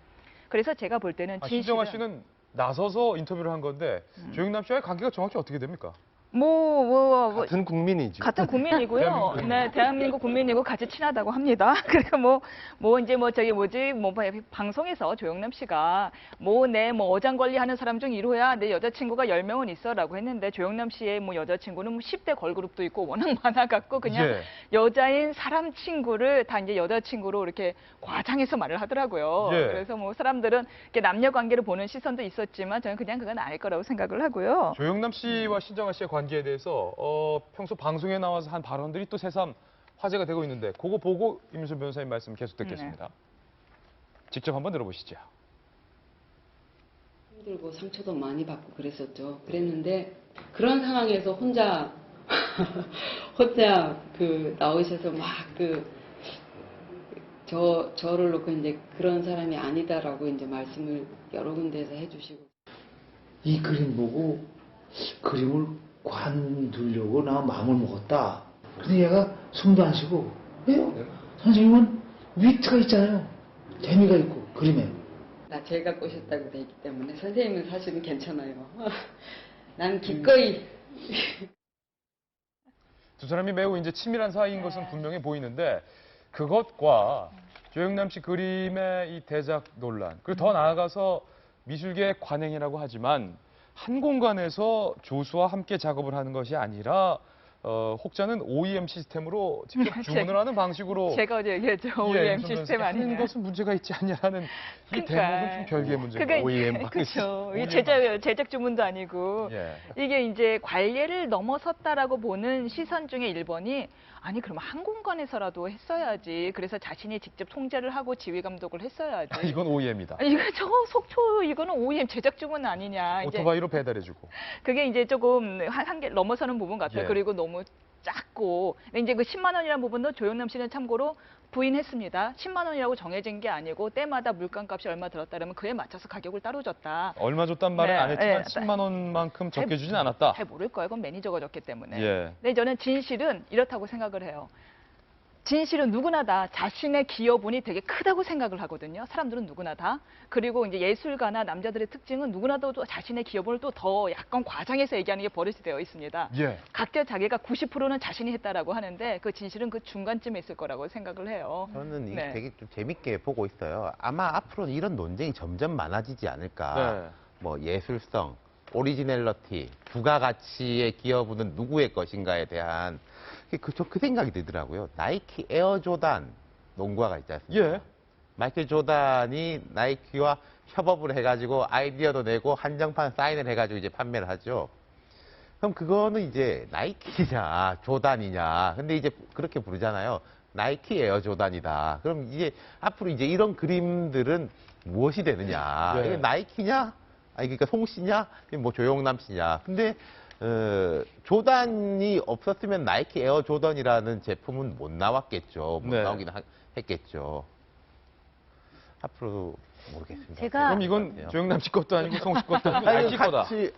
그래서 제가 볼 때는 신정아 씨는 나서서 인터뷰를 한 건데 조영남 씨와의 관계가 정확히 어떻게 됩니까? 같은 국민이죠. 같은 국민이고요. 네, 대한민국 국민이고 같이 친하다고 합니다. 그리고 방송에서 조영남 씨가 내 어장관리 하는 사람 중 1호야. 내 여자친구가 10명은 있어라고 했는데, 조영남 씨의 여자친구는 10대 걸그룹도 있고 워낙 많아갖고 그냥 여자인 사람 친구를 다 이제 여자친구로 이렇게 과장해서 말을 하더라고요. 그래서 사람들은 이렇게 남녀 관계를 보는 시선도 있었지만 저는 그냥 그건 아닐 거라고 생각을 하고요. 조영남 씨와 신정아 씨의 관계에 대해서 평소 방송에 나와서 한 발언들이 또 새삼 화제가 되고 있는데, 그거 보고 임유선 변호사님 말씀 계속 듣겠습니다. 직접 한번 들어보시죠. 힘들고 상처도 많이 받고 그랬었죠. 그랬는데 그런 상황에서 혼자 나오셔서 저를 놓고 이제 그런 사람이 아니다라고 이제 말씀을 여러 군데에서 해주시고, 이 그림 보고 그림을 관두려고 나 마음을 먹었다. 근데 얘가 숨도 안 쉬고, 왜요? 선생님은 위트가 있잖아요. 재미가 있고 그림에. 나 제가 꼬셨다고 돼 있기 때문에 선생님은 사실은 괜찮아요. 난 기꺼이. 두 사람이 매우 이제 친밀한 사이인 것은 분명히 보이는데, 그것과 조영남 씨 그림의 이 대작 논란, 그리고 더 나아가서 미술계의 관행이라고 하지만 한 공간에서 조수와 함께 작업을 하는 것이 아니라 혹자는 OEM 시스템으로 직접 주문을 하는 방식으로 제가 어제 얘기했죠. OEM 시스템 아니냐. 하는 것은 문제가 있지 않냐는 이 대목은 좀 별개의 문제가 OEM 그렇죠. 이게 제작 주문도 아니고 이게 이제 관례를 넘어섰다라고 보는 시선 중에 1번이 아니 그럼 한 공간에서라도 했어야지. 그래서 자신이 직접 통제를 하고 지휘 감독을 했어야지. 이건 OEM이다. 이거 저거 속초 이거는 OEM 제작 주문 아니냐. 오토바이로 배달해주고. 그게 이제 조금 한계 넘어서는 부분 같아요. 그리고 너무 작고 이제 그 10만 원이라는 부분도 조영남 씨는 참고로 부인했습니다. 10만 원이라고 정해진 게 아니고 때마다 물건값이 얼마 들었다면 그에 맞춰서 가격을 따로 줬다. 얼마 줬단 말은 안 했지만 10만 원만큼 적게 주진 않았다. 잘 모를 거예요. 그건 매니저가 줬기 때문에. 근데 저는 진실은 이렇다고 생각을 해요. 진실은 누구나 다 자신의 기여분이 되게 크다고 생각을 하거든요. 사람들은 누구나 다. 그리고 이제 예술가나 남자들의 특징은 누구나 도 자신의 기여분을 또 더 약간 과장해서 얘기하는 게 버릇이 되어 있습니다. 각자 자기가 90%는 자신이 했다라고 하는데 그 진실은 그 중간쯤에 있을 거라고 생각을 해요. 저는 이게 되게 좀 재밌게 보고 있어요. 아마 앞으로는 이런 논쟁이 점점 많아지지 않을까. 뭐 예술성, 오리지널러티, 부가가치의 기여분은 누구의 것인가에 대한 그 생각이 들더라고요. 나이키 에어조단 농구화가 있지 않습니까? 마이클 조단이 나이키와 협업을 해가지고 아이디어도 내고 한정판 사인을 해가지고 이제 판매를 하죠. 그럼 그거는 이제 나이키냐 조단이냐. 근데 이제 그렇게 부르잖아요. 나이키 에어 조단이다. 그럼 이제 앞으로 이제 이런 그림들은 무엇이 되느냐? 네. 이게 나이키냐? 아니 그러니까 송 씨냐? 뭐 조용남 씨냐? 근데 조단이 없었으면 나이키 에어 조던이라는 제품은 못 나왔겠죠. 못 네. 나오긴 했겠죠. 앞으로 모르겠습니다. 그럼 이건 조영남 씨 것도 아니고 송 씨 것도 아니고 나이키 거다. 같이,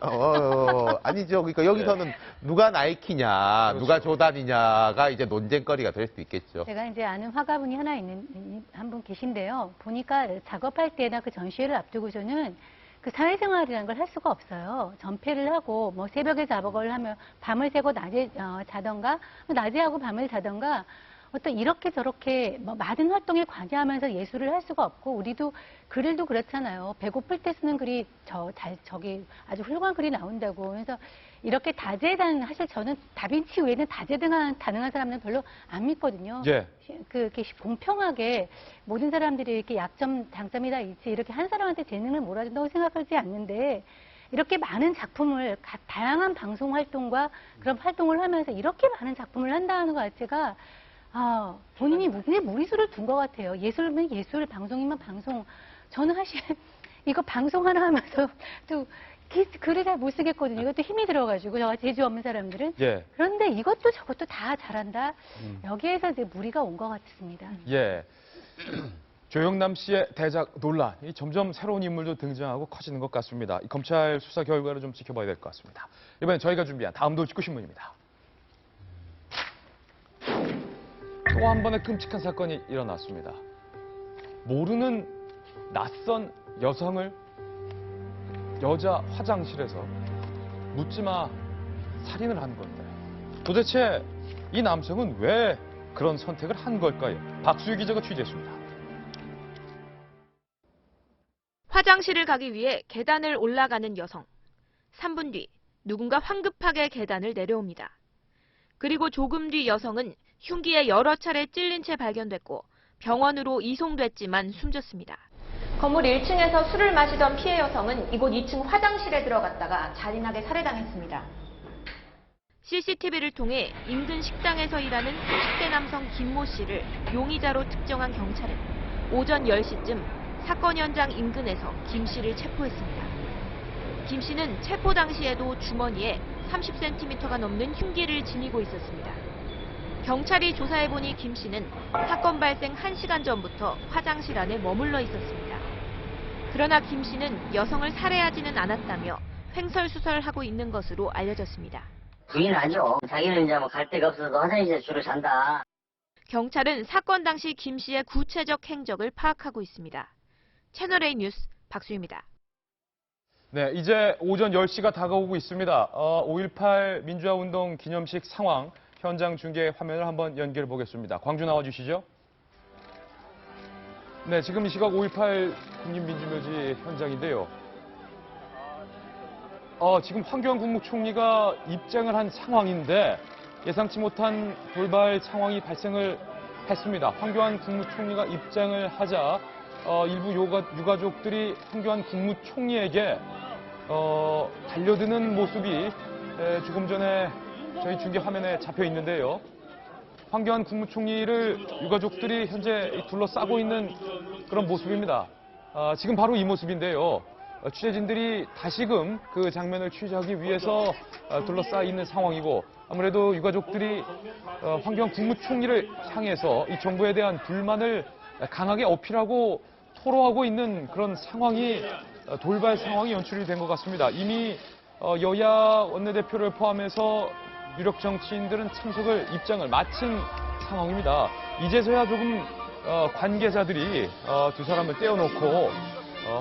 아니죠. 그러니까 여기서는 누가 나이키냐, 누가 조단이냐가 이제 논쟁거리가 될 수 있겠죠. 제가 이제 아는 화가분이 한 분 계신데요. 보니까 작업할 때나 그 전시회를 앞두고서는 그 사회생활이라는 걸 할 수가 없어요. 전폐를 하고 뭐 새벽에 작업을 하면 밤을 새고 낮에 자던가 낮에 하고 밤을 자던가 어떤 이렇게 저렇게 뭐 많은 활동에 관여하면서 예술을 할 수가 없고 우리도 글도 그렇잖아요. 배고플 때 쓰는 글이 저기 아주 훌륭한 글이 나온다고. 그래서 이렇게 다재다능 사실 저는 다빈치 외에는 다재다능한 사람들은 별로 안 믿거든요. 예. 이렇게 공평하게 모든 사람들이 이렇게 약점, 장점이 다 있지 이렇게 한 사람한테 재능을 몰아준다고 생각하지 않는데 이렇게 많은 작품을 다양한 방송 활동과 그런 활동을 하면서 이렇게 많은 작품을 한다는 것 자체가 본인이 무리수를 둔 것 같아요. 예술이면 예술, 방송이면 방송. 저는 사실 이거 방송 하나 하면서 또 글을 잘 못 쓰겠거든요. 이것도 힘이 들어가지고 저가 재주 없는 사람들은. 예. 그런데 이것도 저것도 다 잘한다. 여기에서 이제 무리가 온 것 같습니다. 예. 조영남 씨의 대작 논란이 점점 새로운 인물도 등장하고 커지는 것 같습니다. 이 검찰 수사 결과를 좀 지켜봐야 될 것 같습니다. 이번엔 저희가 준비한 다음 돌직구 신문입니다. 또 한 번의 끔찍한 사건이 일어났습니다. 모르는 낯선 여성을 여자 화장실에서 묻지마 살인을 한 건데 도대체 이 남성은 왜 그런 선택을 한 걸까요? 박수희 기자가 취재했습니다. 화장실을 가기 위해 계단을 올라가는 여성. 3분 뒤 누군가 황급하게 계단을 내려옵니다. 그리고 조금 뒤 여성은 흉기에 여러 차례 찔린 채 발견됐고 병원으로 이송됐지만 숨졌습니다. 건물 1층에서 술을 마시던 피해 여성은 이곳 2층 화장실에 들어갔다가 잔인하게 살해당했습니다. CCTV를 통해 인근 식당에서 일하는 30대 남성 김모 씨를 용의자로 특정한 경찰은 오전 10시쯤 사건 현장 인근에서 김 씨를 체포했습니다. 김 씨는 체포 당시에도 주머니에 30cm가 넘는 흉기를 지니고 있었습니다. 경찰이 조사해보니 김 씨는 사건 발생 1시간 전부터 화장실 안에 머물러 있었습니다. 그러나 김 씨는 여성을 살해하지는 않았다며 횡설수설하고 있는 것으로 알려졌습니다. 부인하죠. 자기는 이제 뭐 갈 데가 없어서 화장실에 주로 잔다. 경찰은 사건 당시 김 씨의 구체적 행적을 파악하고 있습니다. 채널A 뉴스 박수희입니다. 네, 이제 오전 10시가 다가오고 있습니다. 5.18 민주화운동 기념식 상황 현장 중계 화면을 한번 연결해 보겠습니다. 광주 나와주시죠. 네, 지금 이 시각 5.18 국립민주묘지 현장인데요. 지금 황교안 국무총리가 입장을 한 상황인데 예상치 못한 돌발 상황이 발생을 했습니다. 황교안 국무총리가 입장을 하자 일부 유가족들이 황교안 국무총리에게 달려드는 모습이 조금 전에 저희 중계 화면에 잡혀 있는데요. 황교안 국무총리를 유가족들이 현재 둘러싸고 있는 그런 모습입니다. 지금 바로 이 모습인데요. 취재진들이 다시금 그 장면을 취재하기 위해서 둘러싸 있는 상황이고 아무래도 유가족들이 황교안 국무총리를 향해서 이 정부에 대한 불만을 강하게 어필하고 토로하고 있는 그런 상황이 돌발 상황이 연출이 된 것 같습니다. 이미 여야 원내대표를 포함해서 유력 정치인들은 입장을 마친 상황입니다. 이제서야 조금 관계자들이 두 사람을 떼어놓고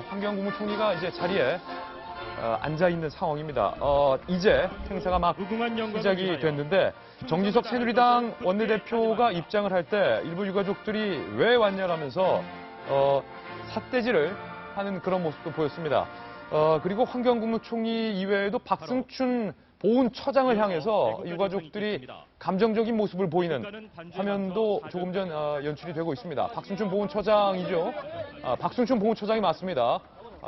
황교안 국무총리가 이제 자리에 앉아 있는 상황입니다. 이제 행사가 막 시작이 됐는데 정진석 새누리당 원내대표가 입장을 할 때 일부 유가족들이 왜 왔냐라면서 삿대질을 하는 그런 모습도 보였습니다. 그리고 황교안 국무총리 이외에도 박승춘 보훈처장을 향해서 유가족들이 감정적인 모습을 보이는 화면도 조금 전 연출이 되고 있습니다. 박승춘 보훈처장이죠. 박승춘 보훈처장이 맞습니다.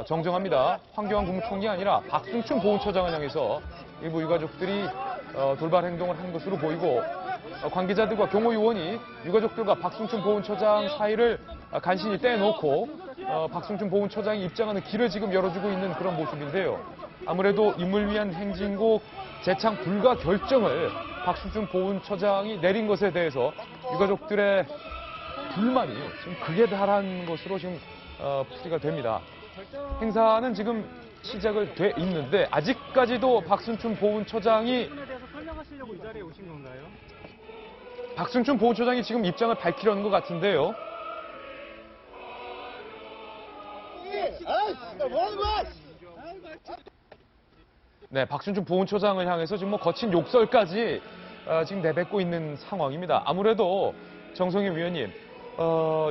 정정합니다. 황교안 국무총리가 아니라 박승춘 보훈처장을 향해서 일부 유가족들이 돌발 행동을 한 것으로 보이고 관계자들과 경호 요원이 유가족들과 박승춘 보훈처장 사이를 간신히 떼놓고 박승춘 보훈처장이 입장하는 길을 지금 열어주고 있는 그런 모습인데요. 아무래도 임을 위한 행진곡 재창 불가 결정을 박승춘 보훈처장이 내린 것에 대해서 유가족들의 불만이 지금 극에 달한 것으로 지금 풀이가 됩니다. 행사는 지금 시작을 돼 있는데 아직까지도 박승춘 보훈처장이 설명하시려고 이 자리에 오신 건가요? 박승춘 보훈처장이 지금 입장을 밝히려는 것 같은데요. 네, 박승춘 보훈처장을 향해서 지금 뭐 거친 욕설까지 지금 내뱉고 있는 상황입니다. 아무래도 정성희 위원님,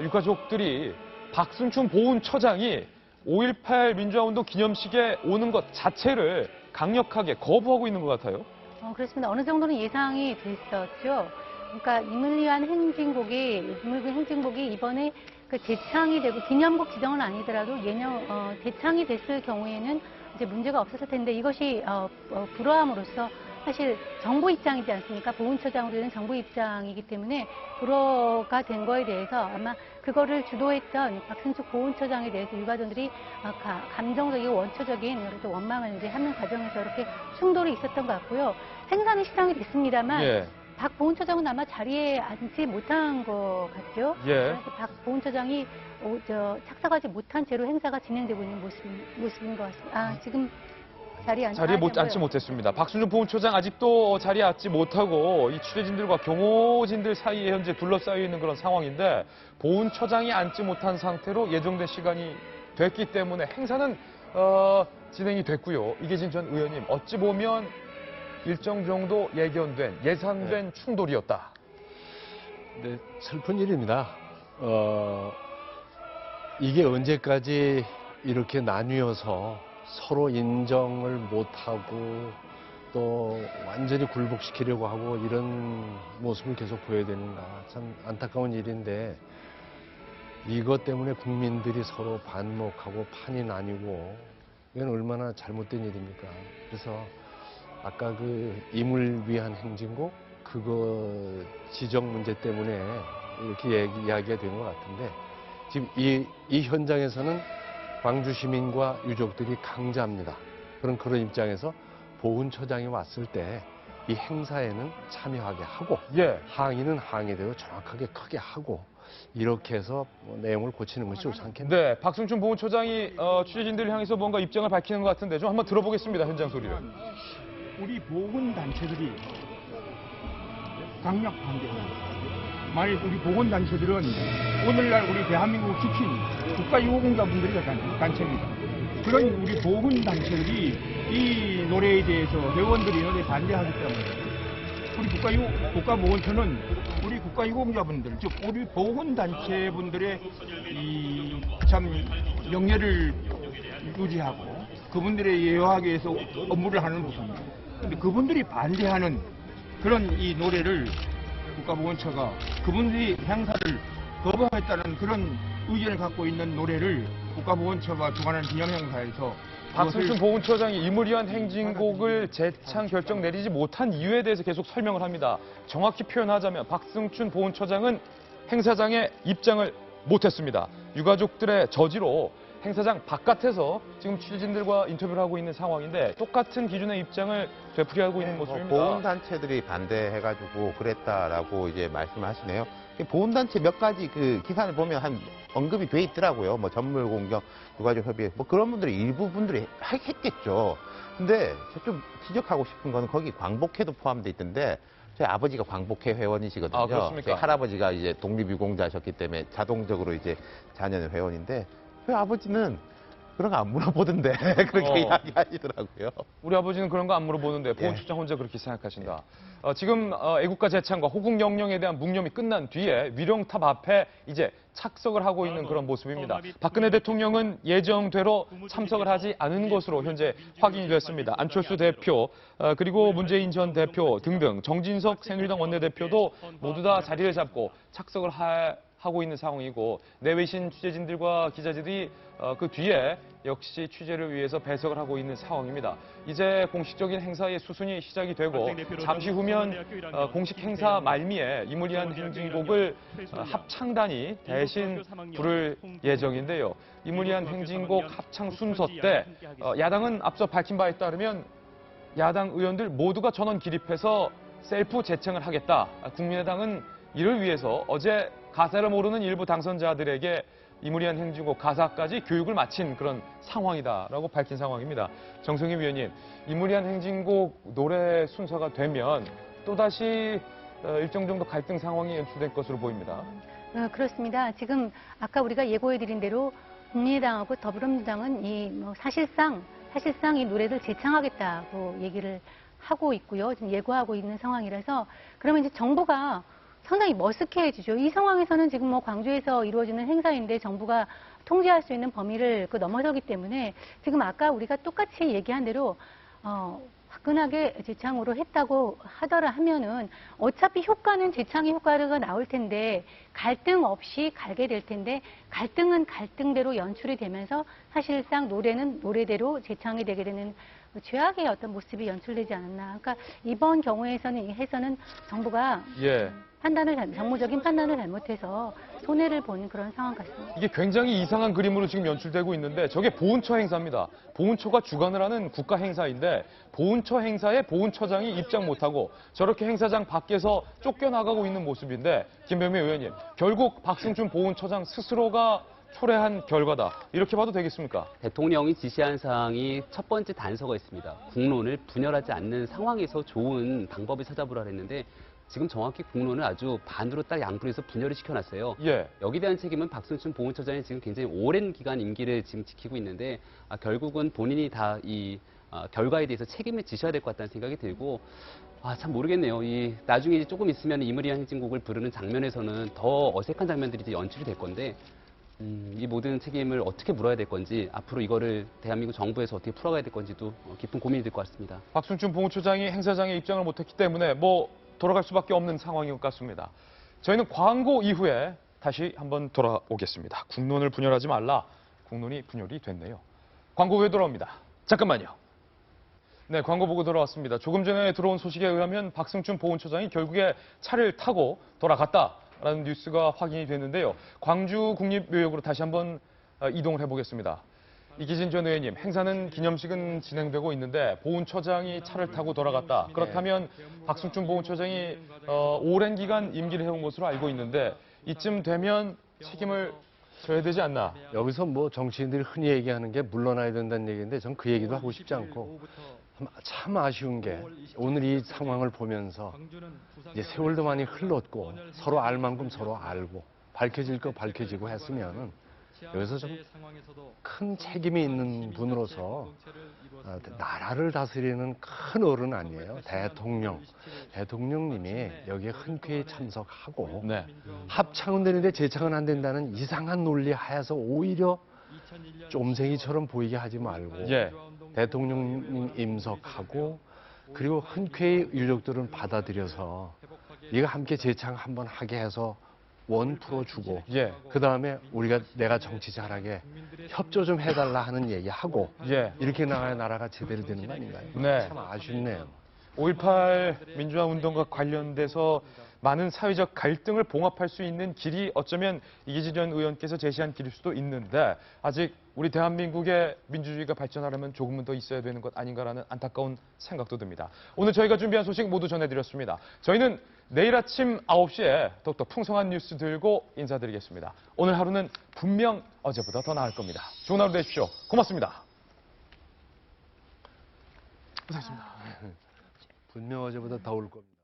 유가족들이 박승춘 보훈처장이 5.18 민주화운동 기념식에 오는 것 자체를 강력하게 거부하고 있는 것 같아요. 그렇습니다. 어느 정도는 예상이 됐었죠. 그러니까 임을 위한 행진곡이 이번에 그 재창이 되고 기념곡 지정은 아니더라도 재창이 됐을 경우에는 이제 문제가 없었을 텐데 이것이 불허함으로써 사실 정부 입장이지 않습니까? 보훈처장으로는 정부 입장이기 때문에 불허가 된 거에 대해서 아마 그거를 주도했던 박승춘 보훈처장에 대해서 유가족들이 감정적이고 원초적인 이렇게 원망을 이제 하는 과정에서 이렇게 충돌이 있었던 것 같고요. 행사는 시작이 됐습니다만 예. 박 보훈처장은 아마 자리에 앉지 못한 것 같죠. 예. 그래서 박 보훈처장이 착석하지 못한 채로 행사가 진행되고 있는 모습인 것 같습니다. 지금 자리에 앉지 못했습니다. 박승춘 보훈처장 아직도 자리에 앉지 못하고 이 취재진들과 경호진들 사이에 현재 둘러싸여 있는 그런 상황인데 보훈처장이 앉지 못한 상태로 예정된 시간이 됐기 때문에 행사는 진행이 됐고요. 이계진 전 의원님, 어찌 보면 일정 정도 예상된 충돌이었다. 네, 슬픈 일입니다. 이게 언제까지 이렇게 나뉘어서 서로 인정을 못하고 또 완전히 굴복시키려고 하고 이런 모습을 계속 보여야 되는가. 참 안타까운 일인데 이것 때문에 국민들이 서로 반목하고 판이 나뉘고 이건 얼마나 잘못된 일입니까. 그래서 아까 그 임을 위한 행진곡 그거 지정 문제 때문에 이렇게 이야기가 된 것 같은데 지금 이 현장에서는 광주 시민과 유족들이 강자입니다. 그런 입장에서 보훈처장이 왔을 때 이 행사에는 참여하게 하고 항의는 항의대로 정확하게 크게 하고 이렇게 해서 내용을 고치는 것이 좋지 않겠나요? 네, 박승춘 보훈처장이 취재진들을 향해서 뭔가 입장을 밝히는 것 같은데 좀 한번 들어보겠습니다. 현장 소리를. 우리 보훈단체들이 강력 반대합니다. 만일 우리 보건단체들은 오늘날 우리 대한민국을 지킨 국가유공자분들이 단체입니다. 그런 우리 보건단체들이 이 노래에 대해서 회원들이 노래에 반대하기 때문에 우리 국가보건처는 우리 국가유공자분들, 즉 우리 보건단체분들의 이 참 명예를 유지하고 그분들의 예우하기 위해서 업무를 하는 부서입니다. 근데 그분들이 반대하는 그런 이 노래를 국가보건처가 그분들이 행사를 거부하겠다는 그런 의견을 갖고 있는 노래를 국가보건처가 주관하는 기념행사에서 박승춘 보훈처장이 임을 위한 행진곡을 재창 결정 내리지 못한 이유에 대해서 계속 설명을 합니다. 정확히 표현하자면 박승춘 보훈처장은 행사장에 입장을 못했습니다. 유가족들의 저지로 행사장 바깥에서 지금 취재진들과 인터뷰를 하고 있는 상황인데 똑같은 기준의 입장을 되풀이하고 있는 모습입니다. 보훈단체들이 반대해가지고 그랬다라고 이제 말씀하시네요. 보훈단체 몇 가지 그 기사를 보면 한 언급이 돼 있더라고요. 뭐 전물공격, 유가족협의회 뭐 그런 분들이 일부 분들이 했겠죠. 근데 좀 지적하고 싶은 거는 거기 광복회도 포함돼 있던데 저희 아버지가 광복회 회원이시거든요. 아, 그렇습니까? 저희 할아버지가 이제 독립유공자셨기 때문에 자동적으로 이제 자녀는 회원인데 저희 아버지는 그런 거 안 물어보던데 그렇게 이야기하시더라고요. 우리 아버지는 그런 거 안 물어보는데 보훈처장 혼자 그렇게 생각하신다. 지금 애국가 재창과 호국영령에 대한 묵념이 끝난 뒤에 위령탑 앞에 이제 착석을 하고 있는 그런 모습입니다. 박근혜 대통령은 예정대로 참석을 하지 않은 것으로 현재 확인이 됐습니다. 안철수 대표 그리고 문재인 전 대표 등등 정진석 새누리당 원내대표도 모두 다 자리를 잡고 착석을 하고 있는 상황이고 내외신 취재진들과 기자들이 그 뒤에 역시 취재를 위해서 배석을 하고 있는 상황입니다. 이제 공식적인 행사의 수순이 시작이 되고 잠시 후면 공식 행사 말미에 이무리한 행진곡을 합창단이 대신 부를 예정인데요. 이무리한 행진곡 합창 순서 때 야당은 앞서 밝힌 바에 따르면 야당 의원들 모두가 전원 기립해서 셀프 재청을 하겠다. 국민의당은 이를 위해서 어제 가사를 모르는 일부 당선자들에게 이무리한 행진곡 가사까지 교육을 마친 그런 상황이다라고 밝힌 상황입니다. 정성희 위원님, 이무리한 행진곡 노래 순서가 되면 또다시 일정 정도 갈등 상황이 연출될 것으로 보입니다. 그렇습니다. 지금 아까 우리가 예고해드린 대로 국민의당하고 더불어민주당은 사실상 이 노래를 재창하겠다고 얘기를 하고 있고요. 지금 예고하고 있는 상황이라서 그러면 이제 정부가 상당히 머쓱해지죠. 이 상황에서는 지금 광주에서 이루어지는 행사인데 정부가 통제할 수 있는 범위를 넘어서기 때문에 지금 아까 우리가 똑같이 얘기한 대로 화끈하게 재창으로 했다고 하면은 어차피 효과는 재창의 효과가 나올 텐데 갈등 없이 갈게 될 텐데 갈등은 갈등대로 연출이 되면서 사실상 노래는 노래대로 재창이 되게 되는 최악의 어떤 모습이 연출되지 않았나. 그러니까 이번 경우에서는 정부가 정무적인 판단을 잘못해서 손해를 보는 그런 상황 같습니다. 이게 굉장히 이상한 그림으로 지금 연출되고 있는데 저게 보훈처 행사입니다. 보훈처가 주관을 하는 국가 행사인데 보훈처 행사에 보훈처장이 입장 못하고 저렇게 행사장 밖에서 쫓겨나가고 있는 모습인데 김병민 의원님, 결국 박승준 보훈처장 스스로가 초래한 결과다. 이렇게 봐도 되겠습니까? 대통령이 지시한 사항이 첫 번째 단서가 있습니다. 국론을 분열하지 않는 상황에서 좋은 방법을 찾아보라 했는데 지금 정확히 국론을 아주 반으로 딱 양분해서 분열을 시켜놨어요. 여기에 대한 책임은 박승준 보훈처장이 지금 굉장히 오랜 기간 임기를 지금 지키고 있는데 결국은 본인이 다 이 결과에 대해서 책임을 지셔야 될 것 같다는 생각이 들고 참 모르겠네요. 나중에 조금 있으면 이무리한 행진곡을 부르는 장면에서는 더 어색한 장면들이 이제 연출이 될 건데 이 모든 책임을 어떻게 물어야 될 건지 앞으로 이거를 대한민국 정부에서 어떻게 풀어가야 될 건지도 깊은 고민이 될 것 같습니다. 박승준 보훈처장이 행사장에 입장을 못했기 때문에 돌아갈 수밖에 없는 상황인 것 같습니다. 저희는 광고 이후에 다시 한번 돌아오겠습니다. 국론을 분열하지 말라. 국론이 분열이 됐네요. 광고 후에 돌아옵니다. 잠깐만요. 네, 광고 보고 돌아왔습니다. 조금 전에 들어온 소식에 의하면 박승준 보훈처장이 결국에 차를 타고 돌아갔다라는 뉴스가 확인이 됐는데요. 광주 국립묘역으로 다시 한번 이동을 해보겠습니다. 이기진 전 의원님, 행사는 기념식은 진행되고 있는데 보훈처장이 차를 타고 돌아갔다. 그렇다면 박승준 보훈처장이 오랜 기간 임기를 해온 것으로 알고 있는데 이쯤 되면 책임을 져야 되지 않나. 여기서 정치인들이 흔히 얘기하는 게 물러나야 된다는 얘기인데 전 그 얘기도 하고 싶지 않고 참 아쉬운 게 오늘 이 상황을 보면서 이제 세월도 많이 흘렀고 서로 알 만큼 서로 알고 밝혀질 거 밝혀지고 했으면은 여기서 좀 큰 책임이 있는 분으로서 나라를 다스리는 큰 어른 아니에요. 대통령님이 여기에 흔쾌히 참석하고 합창은 되는데 재창은 안 된다는 이상한 논리 하에서 오히려 쫌생이처럼 보이게 하지 말고 대통령 임석하고 그리고 흔쾌히 유족들은 받아들여서 이거 함께 재창 한번 하게 해서 원 풀어주고 그다음에 내가 정치 잘하게 협조 좀 해달라 하는 얘기하고 이렇게 나가야 나라가 제대로 되는 거 아닌가요? 참 아쉽네요. 5.18 민주화 운동과 관련돼서 많은 사회적 갈등을 봉합할 수 있는 길이 어쩌면 이기진 전 의원께서 제시한 길일 수도 있는데 아직 우리 대한민국의 민주주의가 발전하려면 조금은 더 있어야 되는 것 아닌가라는 안타까운 생각도 듭니다. 오늘 저희가 준비한 소식 모두 전해드렸습니다. 저희는 내일 아침 9시에 더욱더 풍성한 뉴스 들고 인사드리겠습니다. 오늘 하루는 분명 어제보다 더 나을 겁니다. 좋은 하루 되십시오. 고맙습니다. 고생하셨습니다. 분명 어제보다 더 올 겁니다.